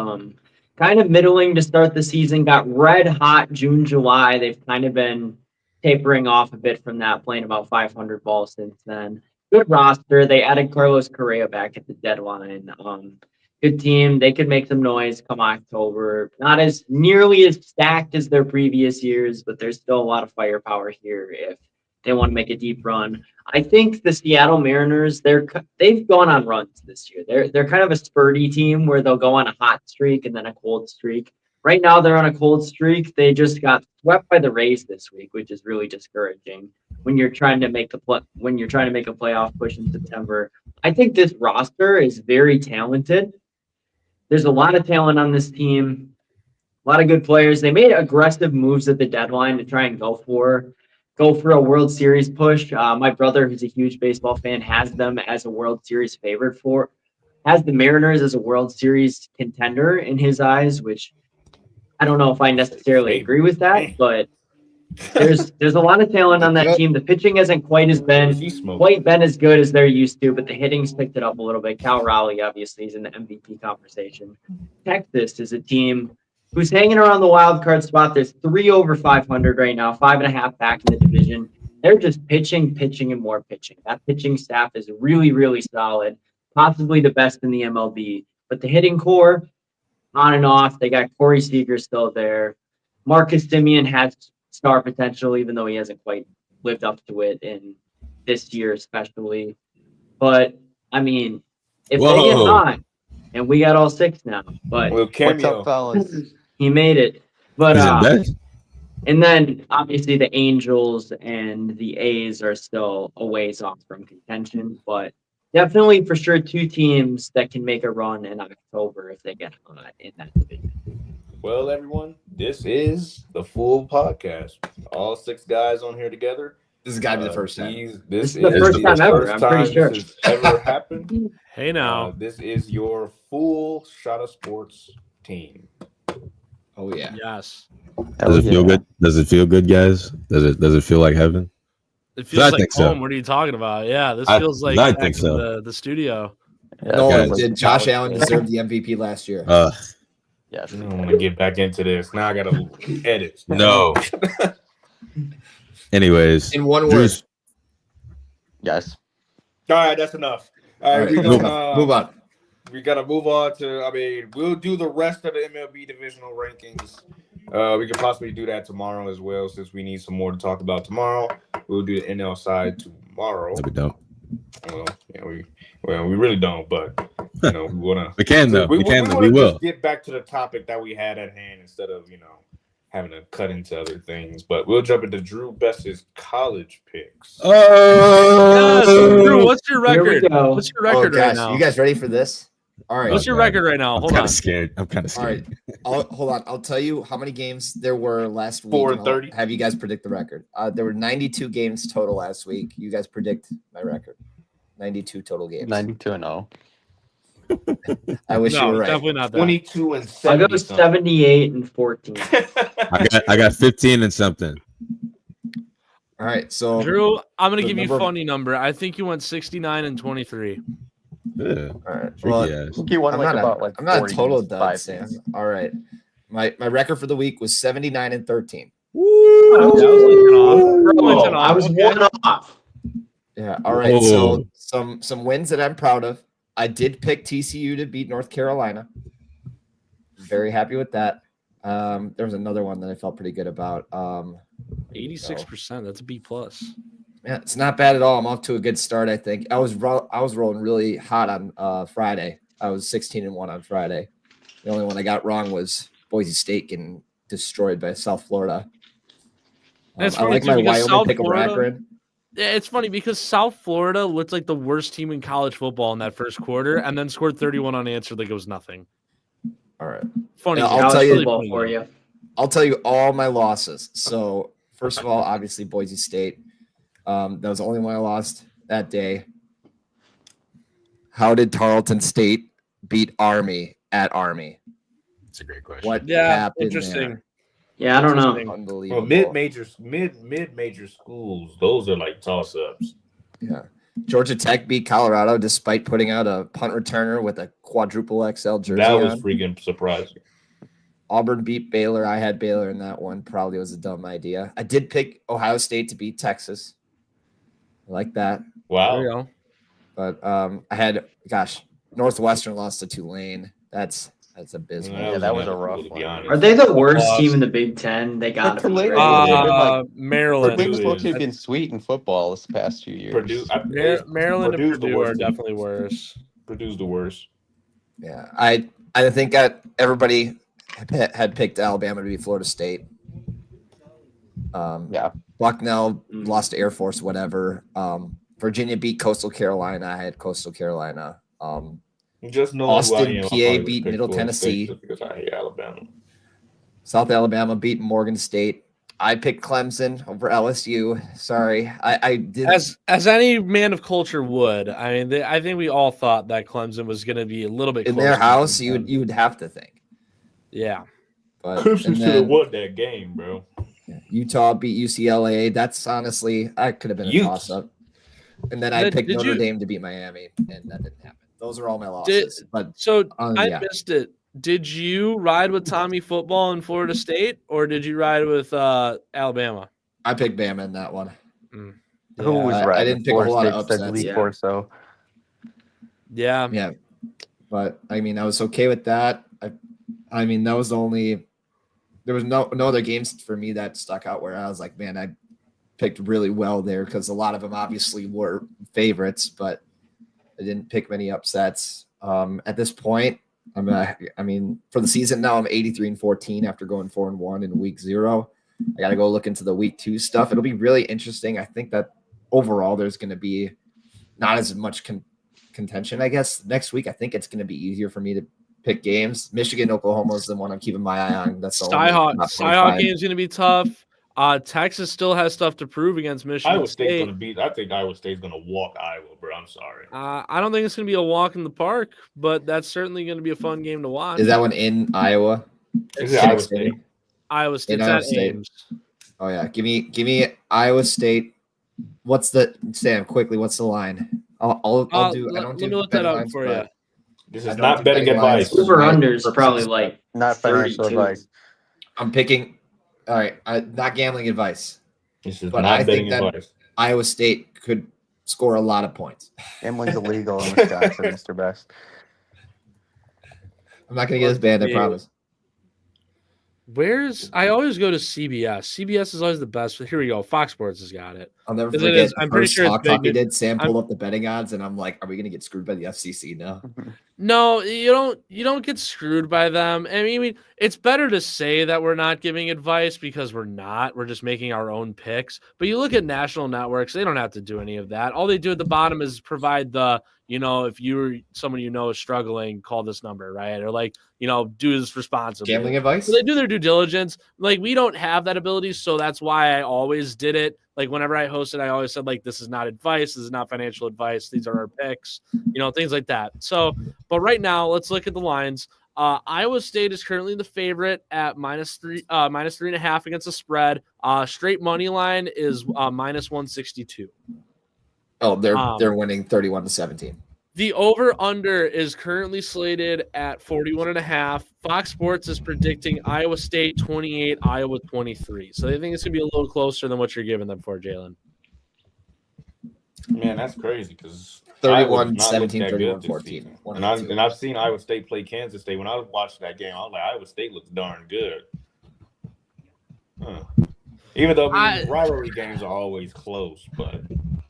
[SPEAKER 4] Kind of middling to start the season, got red hot June, July. They've kind of been tapering off a bit from that, playing about 500 balls since then. Good roster. They added Carlos Correa back at the deadline. Good team. They could make some noise come October. Not as nearly as stacked as their previous years, but there's still a lot of firepower here if they want to make a deep run. I think the Seattle Mariners, they've gone on runs this year. They're kind of a spurty team where they'll go on a hot streak and then a cold streak. Right now they're on a cold streak. They just got swept by the Rays this week, which is really discouraging when you're trying to make a playoff push in September. I think this roster is very talented. There's a lot of talent on this team, a lot of good players. They made aggressive moves at the deadline to try and go for a World Series push. My brother, who's a huge baseball fan, has them as a World Series favorite has the Mariners as a World Series contender in his eyes, which I don't know if I necessarily agree with that, but there's a lot of talent on that team. The pitching hasn't quite been as good as they're used to, but the hitting's picked it up a little bit. Cal Raleigh obviously is in the MVP conversation. Texas is a team who's hanging around the wild card spot. There's 3 over 500 right now, 5.5 back in the division. They're just pitching, and more pitching. That pitching staff is really, really solid, possibly the best in the MLB. But the hitting core, on and off, they got Corey Seager still there. Marcus Semien has star potential, even though he hasn't quite lived up to it in this year, especially. But I mean, if they get hot, and we got all 6 now, but
[SPEAKER 2] what's up,
[SPEAKER 6] fellas?
[SPEAKER 4] He made it. But
[SPEAKER 3] Is it
[SPEAKER 4] and then obviously the Angels and the A's are still a ways off from contention, but definitely for sure 2 teams that can make a run in October if they get hot in that division.
[SPEAKER 2] Well, everyone, this is the full podcast. All 6 guys on here together.
[SPEAKER 5] This has got to be the first time.
[SPEAKER 4] This is the first time ever. I'm pretty sure.
[SPEAKER 2] This has ever happened.
[SPEAKER 1] Hey now.
[SPEAKER 2] This is your full Shot of Sports team.
[SPEAKER 5] Oh yeah.
[SPEAKER 1] Yes.
[SPEAKER 3] Does it feel good? Does it feel good, guys? Does it feel like heaven?
[SPEAKER 1] It feels like
[SPEAKER 3] think
[SPEAKER 1] home.
[SPEAKER 3] so.
[SPEAKER 1] What are you talking about? Yeah, this
[SPEAKER 3] I
[SPEAKER 1] feels like
[SPEAKER 3] think
[SPEAKER 1] back
[SPEAKER 3] so.
[SPEAKER 1] in the studio.
[SPEAKER 6] Yeah,
[SPEAKER 5] No,
[SPEAKER 3] guys.
[SPEAKER 5] did Josh Allen deserve the MVP last year?
[SPEAKER 6] yes.
[SPEAKER 2] I don't want to get back into this. Now I got to edit.
[SPEAKER 3] No. Anyways,
[SPEAKER 5] In one word.
[SPEAKER 3] Drew's-
[SPEAKER 6] Yes.
[SPEAKER 2] All right, that's enough. All right,
[SPEAKER 5] Move on.
[SPEAKER 2] We got to move on to, we'll do the rest of the MLB divisional rankings. We could possibly do that tomorrow as well, since we need some more to talk about tomorrow. We'll do the NL side tomorrow.
[SPEAKER 3] we don't.
[SPEAKER 2] Well, yeah, we really don't, but You know, we wanna.
[SPEAKER 3] We can though. We can though. We
[SPEAKER 2] wanna
[SPEAKER 3] will.
[SPEAKER 2] just get back to the topic that we had at hand instead of having to cut into other things. But we'll jump into Drew Best's college picks.
[SPEAKER 1] Yes,
[SPEAKER 3] Oh,
[SPEAKER 1] Drew, what's your
[SPEAKER 4] Here we
[SPEAKER 1] record?
[SPEAKER 4] go.
[SPEAKER 1] What's your record right now?
[SPEAKER 5] You guys ready for this? All right.
[SPEAKER 1] What's your
[SPEAKER 3] God.
[SPEAKER 1] record right now?
[SPEAKER 3] I'm
[SPEAKER 1] Hold
[SPEAKER 3] kind
[SPEAKER 1] on.
[SPEAKER 3] of scared. I'm kind of
[SPEAKER 5] All right.
[SPEAKER 3] scared.
[SPEAKER 5] Hold on. I'll tell you how many games there were last week.
[SPEAKER 2] 4
[SPEAKER 5] and
[SPEAKER 2] and
[SPEAKER 5] I'll
[SPEAKER 2] 30.
[SPEAKER 5] Have you guys predict the record? There were 92 games total last week. You guys predict my record. 92 total games.
[SPEAKER 6] 92-0.
[SPEAKER 5] I wish you
[SPEAKER 1] No,
[SPEAKER 5] were right.
[SPEAKER 1] definitely not that.
[SPEAKER 2] 22 and
[SPEAKER 4] I'll
[SPEAKER 2] 70.
[SPEAKER 4] go 78 and 14.
[SPEAKER 3] I got 15 and something.
[SPEAKER 5] All right. So
[SPEAKER 1] Drew, I'm gonna
[SPEAKER 5] the
[SPEAKER 1] give you a
[SPEAKER 5] number-
[SPEAKER 1] funny number. I think you went 69 and 23.
[SPEAKER 3] Yeah,
[SPEAKER 5] all right.
[SPEAKER 3] freaky
[SPEAKER 5] Well,
[SPEAKER 3] ass.
[SPEAKER 6] I think you won
[SPEAKER 5] I'm
[SPEAKER 6] like
[SPEAKER 5] not
[SPEAKER 6] about
[SPEAKER 5] a,
[SPEAKER 6] like
[SPEAKER 5] I'm not a
[SPEAKER 6] 40
[SPEAKER 5] total
[SPEAKER 6] games,
[SPEAKER 5] dud,
[SPEAKER 6] 5
[SPEAKER 5] Sam.
[SPEAKER 6] games.
[SPEAKER 5] All right. My record for the week was 79 and 13.
[SPEAKER 1] Oh, that was like an off.
[SPEAKER 4] Bro,
[SPEAKER 1] Like an
[SPEAKER 4] I was
[SPEAKER 1] off.
[SPEAKER 4] one off.
[SPEAKER 5] Yeah. All right. So
[SPEAKER 3] Whoa.
[SPEAKER 5] some wins that I'm proud of. I did pick TCU to beat North Carolina. Very happy with that. There was another one that I felt pretty good about.
[SPEAKER 1] 86%. That's a B plus.
[SPEAKER 5] Yeah, it's not bad at all. I'm off to a good start, I think. I was rolling really hot on Friday. I was 16-1 on Friday. The only one I got wrong was Boise State getting destroyed by South Florida.
[SPEAKER 1] It's
[SPEAKER 5] I
[SPEAKER 1] funny,
[SPEAKER 5] like
[SPEAKER 1] too,
[SPEAKER 5] my
[SPEAKER 1] because
[SPEAKER 5] Wyoming
[SPEAKER 1] South
[SPEAKER 5] pick a
[SPEAKER 1] Florida-
[SPEAKER 5] record.
[SPEAKER 1] Yeah, it's funny because South Florida looked like the worst team in college football in that first quarter, and then scored 31 unanswered like it was nothing.
[SPEAKER 5] All right.
[SPEAKER 1] Funny.
[SPEAKER 5] Yeah,
[SPEAKER 1] game.
[SPEAKER 5] I'll
[SPEAKER 4] College
[SPEAKER 5] tell you-
[SPEAKER 4] football for you.
[SPEAKER 5] I'll tell you all my losses. So first of all, obviously Boise State. That was the only one I lost that day. How did Tarleton State beat Army at Army?
[SPEAKER 3] That's a great question.
[SPEAKER 5] What
[SPEAKER 1] Yeah,
[SPEAKER 5] happened
[SPEAKER 1] interesting.
[SPEAKER 5] there?
[SPEAKER 4] Yeah, I don't know.
[SPEAKER 5] Unbelievable.
[SPEAKER 2] Well, mid-major schools, those are like toss-ups.
[SPEAKER 5] Yeah. Georgia Tech beat Colorado despite putting out a punt returner with a quadruple XL jersey
[SPEAKER 2] That was
[SPEAKER 5] on.
[SPEAKER 2] freaking surprising.
[SPEAKER 5] Auburn beat Baylor. I had Baylor in that one. Probably was a dumb idea. I did pick Ohio State to beat Texas. I like that.
[SPEAKER 1] There you
[SPEAKER 2] Wow.
[SPEAKER 1] go.
[SPEAKER 5] But I had, Northwestern lost to Tulane. That's abysmal.
[SPEAKER 6] Yeah, that was a rough
[SPEAKER 2] to be
[SPEAKER 6] one.
[SPEAKER 2] honest.
[SPEAKER 4] Are they the worst
[SPEAKER 2] Lost.
[SPEAKER 4] team in the Big Ten? They got to be.
[SPEAKER 5] Tulane-
[SPEAKER 4] Right?
[SPEAKER 1] Maryland.
[SPEAKER 2] Purdue
[SPEAKER 6] Purdue's
[SPEAKER 2] is-
[SPEAKER 6] been sweet in football this past few years.
[SPEAKER 2] Purdue,
[SPEAKER 1] Maryland and
[SPEAKER 2] Purdue's the
[SPEAKER 1] Purdue are
[SPEAKER 2] worst team.
[SPEAKER 1] definitely worse.
[SPEAKER 2] Purdue's the worst.
[SPEAKER 5] Yeah. I think everybody had picked Alabama to beat Florida State.
[SPEAKER 6] Yeah.
[SPEAKER 5] Bucknell lost to Air Force, whatever. Virginia beat Coastal Carolina. I had Coastal Carolina.
[SPEAKER 2] Just know
[SPEAKER 5] Austin,
[SPEAKER 2] who I am.
[SPEAKER 5] PA
[SPEAKER 2] I'll probably
[SPEAKER 5] beat
[SPEAKER 2] pick
[SPEAKER 5] Middle
[SPEAKER 2] Florida State
[SPEAKER 5] Tennessee.
[SPEAKER 2] just because I hate Alabama.
[SPEAKER 5] South Alabama beat Morgan State. I picked Clemson over LSU. Sorry, I did.
[SPEAKER 1] As any man of culture would. I mean, I think we all thought that Clemson was going to be a little bit
[SPEAKER 5] in
[SPEAKER 1] closer
[SPEAKER 5] their
[SPEAKER 1] than
[SPEAKER 5] house.
[SPEAKER 1] them.
[SPEAKER 5] You would have to think.
[SPEAKER 1] Yeah.
[SPEAKER 5] But
[SPEAKER 2] Clemson
[SPEAKER 5] and
[SPEAKER 2] should have
[SPEAKER 5] then
[SPEAKER 2] won that game, bro.
[SPEAKER 5] Utah beat UCLA. That's honestly, that could have been a
[SPEAKER 2] Utes.
[SPEAKER 5] toss up. And then I
[SPEAKER 1] Did-
[SPEAKER 5] picked
[SPEAKER 1] did
[SPEAKER 5] Notre
[SPEAKER 1] you-
[SPEAKER 5] Dame to beat Miami, and that didn't happen. Those are all my losses. But
[SPEAKER 1] So I
[SPEAKER 5] yeah.
[SPEAKER 1] missed it. Did you ride with Tommy football in Florida State, or did you ride with Alabama?
[SPEAKER 5] I picked Bama in that one.
[SPEAKER 6] Who
[SPEAKER 1] Yeah.
[SPEAKER 6] was
[SPEAKER 5] I
[SPEAKER 6] right?
[SPEAKER 5] didn't pick a whole lot of upsets.
[SPEAKER 6] Lee
[SPEAKER 4] Yeah.
[SPEAKER 6] Corso.
[SPEAKER 1] Yeah.
[SPEAKER 5] Yeah, but I mean, I was okay with that. I mean, that was the only. There was no other games for me that stuck out where I was like, man, I picked really well there because a lot of them obviously were favorites, but I didn't pick many upsets. At this point, I mean, for the season now, I'm 83-14 after going 4-1 in week 0. I got to go look into the week 2 stuff. It'll be really interesting. I think that overall there's going to be not as much contention, I guess. Next week, I think it's going to be easier for me to pick games. Michigan, Oklahoma is the one I'm keeping my eye on. That's the only top
[SPEAKER 1] Cyhawk
[SPEAKER 5] 25.
[SPEAKER 1] game is going to be tough. Texas still has stuff to prove against Michigan
[SPEAKER 2] Iowa State's
[SPEAKER 1] State.
[SPEAKER 2] gonna beat. I think Iowa State's gonna walk Iowa, bro. I'm sorry.
[SPEAKER 1] I don't think it's going to be a walk in the park, but that's certainly going to be a fun game to watch.
[SPEAKER 5] Is that one in Iowa?
[SPEAKER 2] Is it Iowa
[SPEAKER 5] Kansas City?
[SPEAKER 2] State?
[SPEAKER 1] Iowa State's
[SPEAKER 5] Iowa
[SPEAKER 1] at
[SPEAKER 5] State.
[SPEAKER 1] Ames.
[SPEAKER 5] Oh yeah, give me Iowa State. What's the Sam quickly? What's the line? I'll do. I don't
[SPEAKER 1] Let
[SPEAKER 5] do
[SPEAKER 1] me look that
[SPEAKER 5] betting
[SPEAKER 1] up
[SPEAKER 5] lines,
[SPEAKER 1] for
[SPEAKER 5] but
[SPEAKER 1] you.
[SPEAKER 2] This
[SPEAKER 5] I
[SPEAKER 2] is
[SPEAKER 5] don't
[SPEAKER 2] not
[SPEAKER 5] do
[SPEAKER 2] betting
[SPEAKER 5] betting lines.
[SPEAKER 2] advice.
[SPEAKER 4] Over under is
[SPEAKER 5] Purposes,
[SPEAKER 4] probably
[SPEAKER 5] but
[SPEAKER 4] like
[SPEAKER 6] Not financial
[SPEAKER 4] 32.
[SPEAKER 6] advice.
[SPEAKER 5] I'm picking. All right, not gambling advice.
[SPEAKER 2] This is
[SPEAKER 5] But
[SPEAKER 2] not
[SPEAKER 5] I
[SPEAKER 2] betting
[SPEAKER 5] think that-
[SPEAKER 2] advice.
[SPEAKER 5] Iowa State could score a lot of points.
[SPEAKER 6] Gambling's illegal in Wisconsin, Mr. Best.
[SPEAKER 5] I'm not going to get this banned. I promise.
[SPEAKER 1] I always go to CBS. CBS is always the best. But here we go. Fox Sports has got it.
[SPEAKER 5] I'll never
[SPEAKER 1] 'Cause it
[SPEAKER 5] forget
[SPEAKER 1] is-
[SPEAKER 5] the
[SPEAKER 1] I'm pretty
[SPEAKER 5] first
[SPEAKER 1] sure it's
[SPEAKER 5] Talk Talk
[SPEAKER 1] big.
[SPEAKER 5] he did. Sam
[SPEAKER 1] I'm-
[SPEAKER 5] pulled up the betting odds, and I'm like, "Are we gonna get screwed by the FCC now?"
[SPEAKER 1] No, you don't get screwed by them. I mean, it's better to say that we're not giving advice because we're not. We're just making our own picks. But you look at national networks, they don't have to do any of that. All they do at the bottom is provide the, if you're someone is struggling, call this number, right? Or like, do this responsibly.
[SPEAKER 5] Gambling advice.
[SPEAKER 1] So they do their due diligence. Like, we don't have that ability, so that's why I always did it. Like, whenever I hosted, I always said, like, this is not advice. This is not financial advice. These are our picks, things like that. So, but right now, let's look at the lines. Iowa State is currently the favorite at minus 3.5 against the spread. Straight money line is minus 162.
[SPEAKER 5] Oh, they're winning 31-17.
[SPEAKER 1] The over-under is currently slated at 41.5. Fox Sports is predicting Iowa State 28, Iowa 23. So they think it's going to be a little closer than what you're giving them for, Jalen.
[SPEAKER 2] Man, that's crazy because
[SPEAKER 5] 31-17, 31-14.
[SPEAKER 2] And I've seen Iowa State play Kansas State. When I was watching that game, I was like, Iowa State looks darn good. Even though rivalry games are always close, but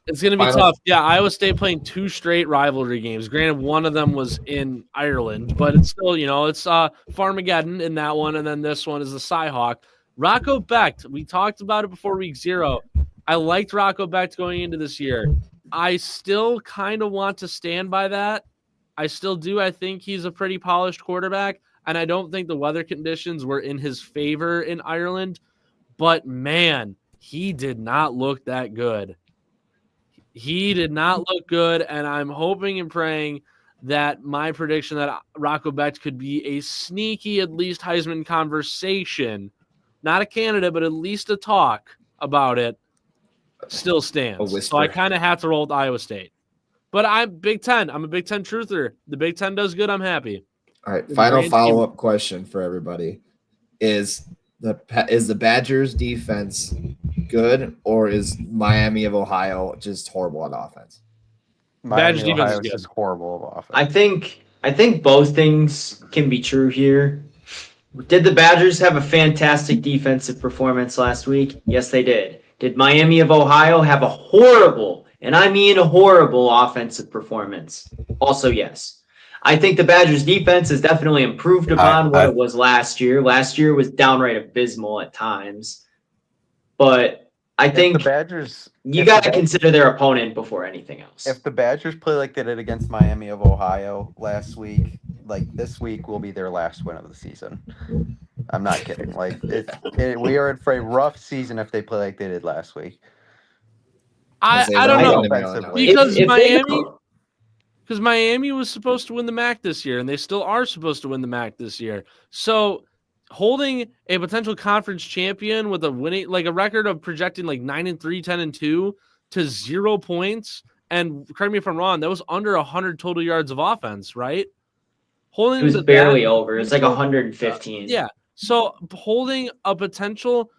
[SPEAKER 1] it's going to be tough. Yeah, Iowa State playing 2 straight rivalry games. Granted, one of them was in Ireland, but it's still, it's Farmageddon in that one, and then this one is the Cyhawk. Rocco Becht, we talked about it before week 0. I liked Rocco Becht going into this year. I still kind of want to stand by that. I still do. I think he's a pretty polished quarterback, and I don't think the weather conditions were in his favor in Ireland. But, man, he did not look that good. He did not look good, and I'm hoping and praying that my prediction that Rocco Becht could be a sneaky, at least Heisman conversation, not a candidate, but at least a talk about it, still stands. So I kind of have to roll with Iowa State. But I'm Big Ten. I'm a Big Ten truther. The Big Ten does good. I'm happy.
[SPEAKER 5] All right. Final follow-up question for everybody is the Badgers defense good, or is Miami of Ohio just horrible on offense?
[SPEAKER 1] Badgers
[SPEAKER 6] Miami,
[SPEAKER 1] defense
[SPEAKER 6] Ohio
[SPEAKER 1] is
[SPEAKER 6] is just horrible of offense.
[SPEAKER 4] I think both things can be true here. Did the Badgers have a fantastic defensive performance last week? Yes, they did. Did Miami of Ohio have a horrible, and I mean a horrible, offensive performance? Also, yes. I think the Badgers defense has definitely improved upon what it was last year. Last year was downright abysmal at times. But I think
[SPEAKER 6] the Badgers,
[SPEAKER 4] you got to consider their opponent before anything else.
[SPEAKER 6] if the Badgers play like they did against Miami of Ohio last week, like this week will be their last win of the season. I'm not kidding. Like we are in for a rough season if they play like they did last week.
[SPEAKER 1] I don't know. Because
[SPEAKER 5] If
[SPEAKER 1] Miami was supposed to win the MAC this year, and they still are supposed to win the MAC this year. So holding a potential conference champion with a winning, like a record of projecting like 9-3, 10-2 to 0 points, and correct me if I'm wrong, that was under 100 total yards of offense, right?
[SPEAKER 4] It was barely over. It's like 115.
[SPEAKER 1] Yeah. So holding a potential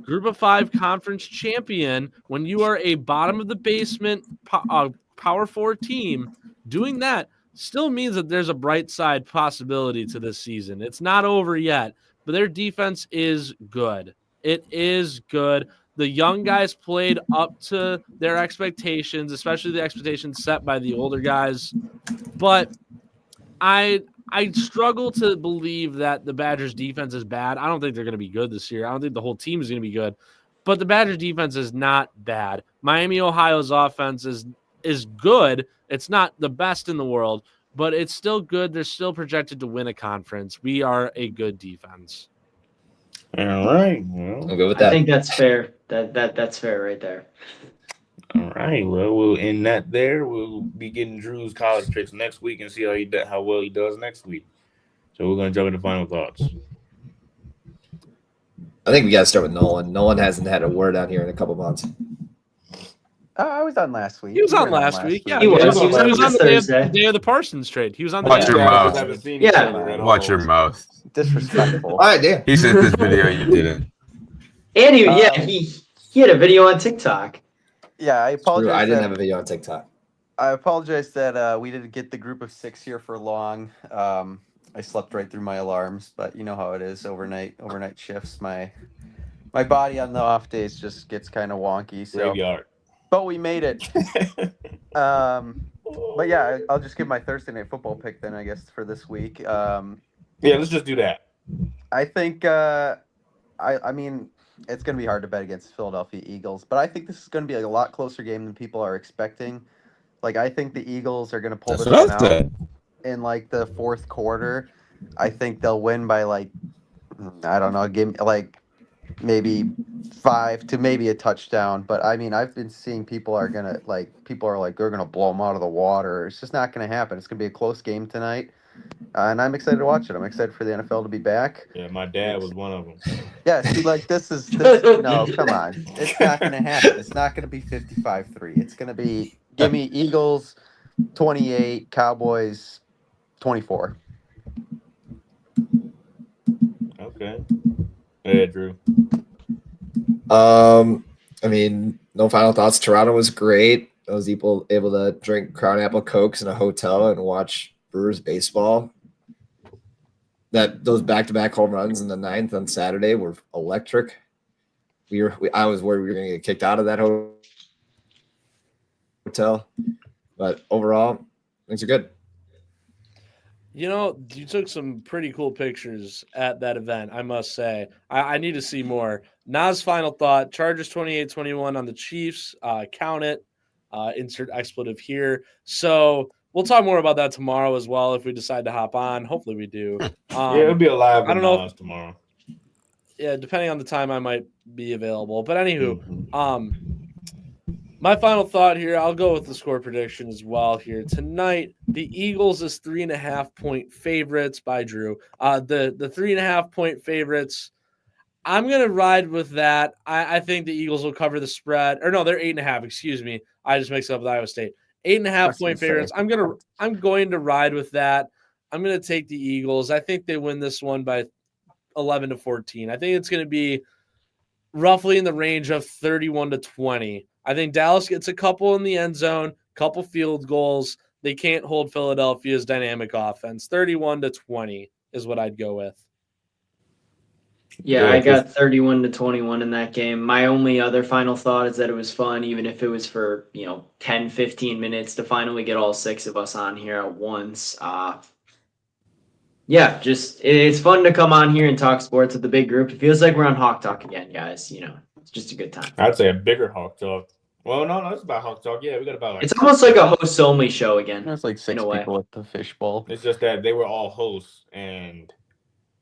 [SPEAKER 1] Group of 5 conference champion when you are a bottom of the basement Power 4 team, doing that still means that there's a bright side possibility to this season. It's not over yet, but their defense is good. It is good. The young guys played up to their expectations, especially the expectations set by the older guys. But I struggle to believe that the Badgers defense is bad. I don't think they're going to be good this year. I don't think the whole team is going to be good. But the Badgers defense is not bad. Miami, Ohio's offense is good. It's not the best in the world, but it's still good. They're still projected to win a conference. We are a good defense.
[SPEAKER 2] All right. Well,
[SPEAKER 5] I'll go with that.
[SPEAKER 4] I think that's fair. That's fair right there.
[SPEAKER 2] all right. Well, we'll end that there. We'll be getting Drew's college picks next week and see how well he does next week. So we're gonna jump into final thoughts.
[SPEAKER 5] I think we got to start with Nolan. Nolan hasn't had a word out here in a couple months.
[SPEAKER 6] I was on last week.
[SPEAKER 1] He was on last week. Yeah,
[SPEAKER 4] He was.
[SPEAKER 1] He
[SPEAKER 4] He was
[SPEAKER 1] was
[SPEAKER 4] on
[SPEAKER 1] on the
[SPEAKER 4] Thursday.
[SPEAKER 1] day of the Parsons trade. He was on the
[SPEAKER 3] Watch
[SPEAKER 1] day.
[SPEAKER 3] your mouth. Watch your mouth.
[SPEAKER 6] Disrespectful.
[SPEAKER 5] All right, damn.
[SPEAKER 3] He sent this video, you didn't.
[SPEAKER 4] And he had a video on TikTok.
[SPEAKER 6] Yeah, I apologize.
[SPEAKER 5] I didn't
[SPEAKER 6] that-
[SPEAKER 5] have a video on TikTok.
[SPEAKER 6] I apologize that we didn't get the group of 6 here for long. I slept right through my alarms, but you know how it is overnight shifts. My body on the off days just gets kind of wonky. So,
[SPEAKER 2] Graveyard.
[SPEAKER 6] but we made it. But yeah, I'll just give my Thursday night football pick then, I guess, for this week.
[SPEAKER 2] Yeah, let's just do that.
[SPEAKER 6] I think I mean it's going to be hard to bet against the Philadelphia Eagles, but I think this is going to be a lot closer game than people are expecting. Like I think the Eagles are going to pull
[SPEAKER 3] That's
[SPEAKER 6] this
[SPEAKER 3] what
[SPEAKER 6] one
[SPEAKER 3] I
[SPEAKER 6] out
[SPEAKER 3] said.
[SPEAKER 6] in like the fourth quarter. I think they'll win by like I don't know, give like maybe 5 to maybe a touchdown. But I mean, I've been seeing people are gonna they're gonna blow them out of the water. It's just not gonna happen. It's gonna be a close game tonight. And I'm excited to watch it. I'm excited for the NFL to be back.
[SPEAKER 2] Yeah, my dad was one of them.
[SPEAKER 6] Yeah, see, like this no, come on. It's not going to happen. It's not going to be 55-3. It's going to be give me Eagles 28, Cowboys 24.
[SPEAKER 2] Okay. Hey, Drew.
[SPEAKER 5] I mean, no final thoughts. Toronto was great. I was able to drink Crown Apple Cokes in a hotel and watch Brewers baseball. Those back-to-back home runs in the 9th on Saturday were electric. I was worried we were going to get kicked out of that hotel, but overall, things are good.
[SPEAKER 1] You know, you took some pretty cool pictures at that event, I must say. I need to see more. Nas' final thought, Chargers 28-21 on the Chiefs. Count it. Insert expletive here. So we'll talk more about that tomorrow as well if we decide to hop on. Hopefully we do.
[SPEAKER 2] Yeah, it'll be a live.
[SPEAKER 1] I don't know
[SPEAKER 2] tomorrow.
[SPEAKER 1] Yeah, depending on the time I might be available. But anywho,
[SPEAKER 2] Mhm.
[SPEAKER 1] My final thought here, I'll go with the score prediction as well here. Tonight, the Eagles is 3.5-point favorites by Drew. The 3.5-point favorites, I'm going to ride with that. I think the Eagles will cover the spread. Or no, they're 8.5, excuse me. I just mixed up with Iowa State. 8.5-point favorites. I'm going to ride with that. I'm going to take the Eagles. I think they win this one by 11-14. I think it's going to be roughly in the range of 31-20. I think Dallas gets a couple in the end zone, couple field goals. They can't hold Philadelphia's dynamic offense. 31-20 is what I'd go with.
[SPEAKER 4] Yeah, I got 31-21 in that game. My only other final thought is that it was fun, even if it was for, 10, 15 minutes to finally get all 6 of us on here at once. Yeah, just it's fun to come on here and talk sports with the big group. It feels like we're on Hawk Talk again, guys. It's just a good time.
[SPEAKER 2] I'd say a bigger Hawk Talk. Well, no, it's about Hawk Talk. Yeah, we got about
[SPEAKER 4] It's almost like a host-only show again.
[SPEAKER 6] There's like 6 people at the fishbowl.
[SPEAKER 2] It's just that they were all hosts, and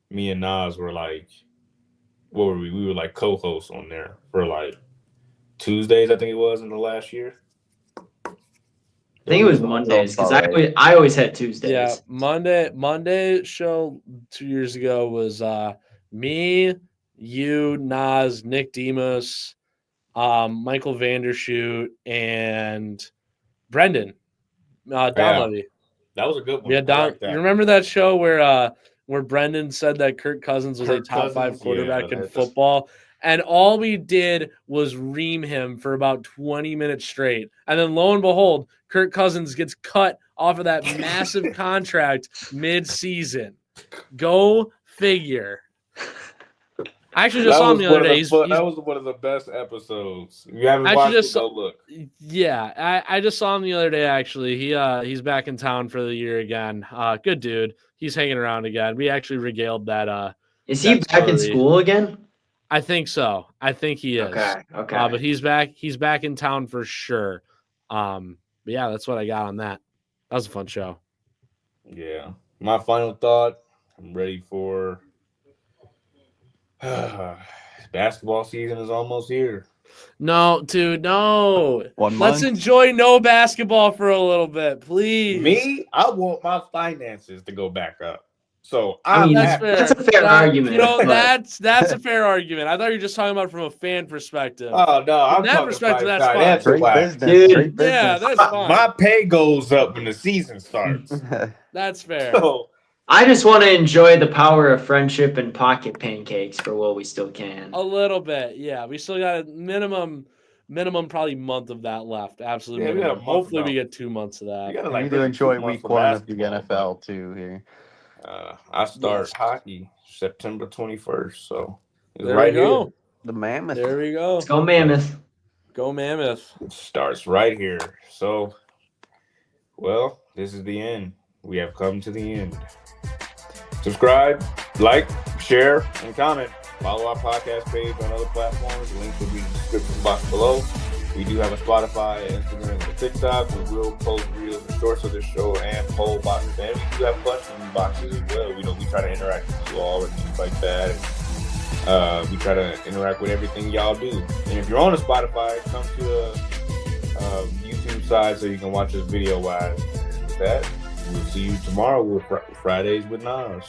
[SPEAKER 2] me and Nas were like, what were we? We were like co-hosts on there for like Tuesdays, I think it was in the last year.
[SPEAKER 4] I think it was Mondays because I always had Tuesdays.
[SPEAKER 1] Yeah, Monday show 2 years ago was me, you, Nas, Nick Demos, Michael Vandershoot, and Brendan. Don Levy.
[SPEAKER 2] That was a good one.
[SPEAKER 1] Yeah, Don. You remember that show where Brendan said that Kirk Cousins was a top 5 quarterback in football? And all we did was ream him for about 20 minutes straight. And then lo and behold, Kirk Cousins gets cut off of that massive contract mid-season. Go figure. I actually just saw him the other day.
[SPEAKER 2] That was one of the best episodes. If you haven't watched it, go look.
[SPEAKER 1] Yeah, I just saw him the other day, actually. He's back in town for the year again. Good dude. He's hanging around again. We actually regaled that.
[SPEAKER 4] Is he back in school again?
[SPEAKER 1] I think so. I think he is.
[SPEAKER 4] Okay.
[SPEAKER 1] But he's back. He's back in town for sure. But yeah, that's what I got on that. That was a fun show.
[SPEAKER 2] Yeah. My final thought. I'm ready for basketball season is almost here.
[SPEAKER 1] No, dude, no.
[SPEAKER 6] 1 month.
[SPEAKER 1] Let's enjoy no basketball for a little bit, please.
[SPEAKER 2] Me, I want my finances to go back up. So
[SPEAKER 4] that's a fair argument.
[SPEAKER 1] That's a fair argument. I thought you were just talking about it from a fan perspective.
[SPEAKER 2] Oh no, I'm
[SPEAKER 1] from that
[SPEAKER 2] talking
[SPEAKER 1] perspective. That's
[SPEAKER 2] financial
[SPEAKER 1] fine.
[SPEAKER 6] Great business.
[SPEAKER 4] Dude.
[SPEAKER 6] Great business.
[SPEAKER 1] Yeah, that's fine.
[SPEAKER 2] My pay goes up when the season starts.
[SPEAKER 1] That's fair.
[SPEAKER 2] So
[SPEAKER 4] I just want to enjoy the power of friendship and pocket pancakes for what we still can.
[SPEAKER 1] A little bit, yeah. We still got a minimum probably month of that left. Absolutely.
[SPEAKER 2] Yeah, we got a
[SPEAKER 1] minimum.
[SPEAKER 2] month
[SPEAKER 1] Hopefully
[SPEAKER 2] now.
[SPEAKER 1] we get 2 months of that.
[SPEAKER 2] You gotta
[SPEAKER 6] We need to
[SPEAKER 2] really
[SPEAKER 6] enjoy
[SPEAKER 2] 2 months
[SPEAKER 6] week
[SPEAKER 2] of
[SPEAKER 6] 1 of the
[SPEAKER 2] basketball,
[SPEAKER 6] NFL too here.
[SPEAKER 2] I start
[SPEAKER 1] Yes.
[SPEAKER 2] hockey September 21st. So it's
[SPEAKER 1] There
[SPEAKER 2] right
[SPEAKER 1] we go.
[SPEAKER 2] here.
[SPEAKER 6] The Mammoth.
[SPEAKER 1] There we go.
[SPEAKER 4] Let's go Mammoth.
[SPEAKER 1] Go Mammoth.
[SPEAKER 2] It starts right here. So, well, this is the end. We have come to the end. Subscribe, like, share, and comment. Follow our podcast page on other platforms. The links will be in the description box below. We do have a Spotify, Instagram, and a TikTok. We will post reels and shorts of this show and poll boxes. And we do have question boxes as well. You know, we try to interact with you all and things like that. And, we try to interact with everything y'all do. And if you're on a Spotify, come to the YouTube side so you can watch this video live. With that, we'll see you tomorrow with Fridays with Nas.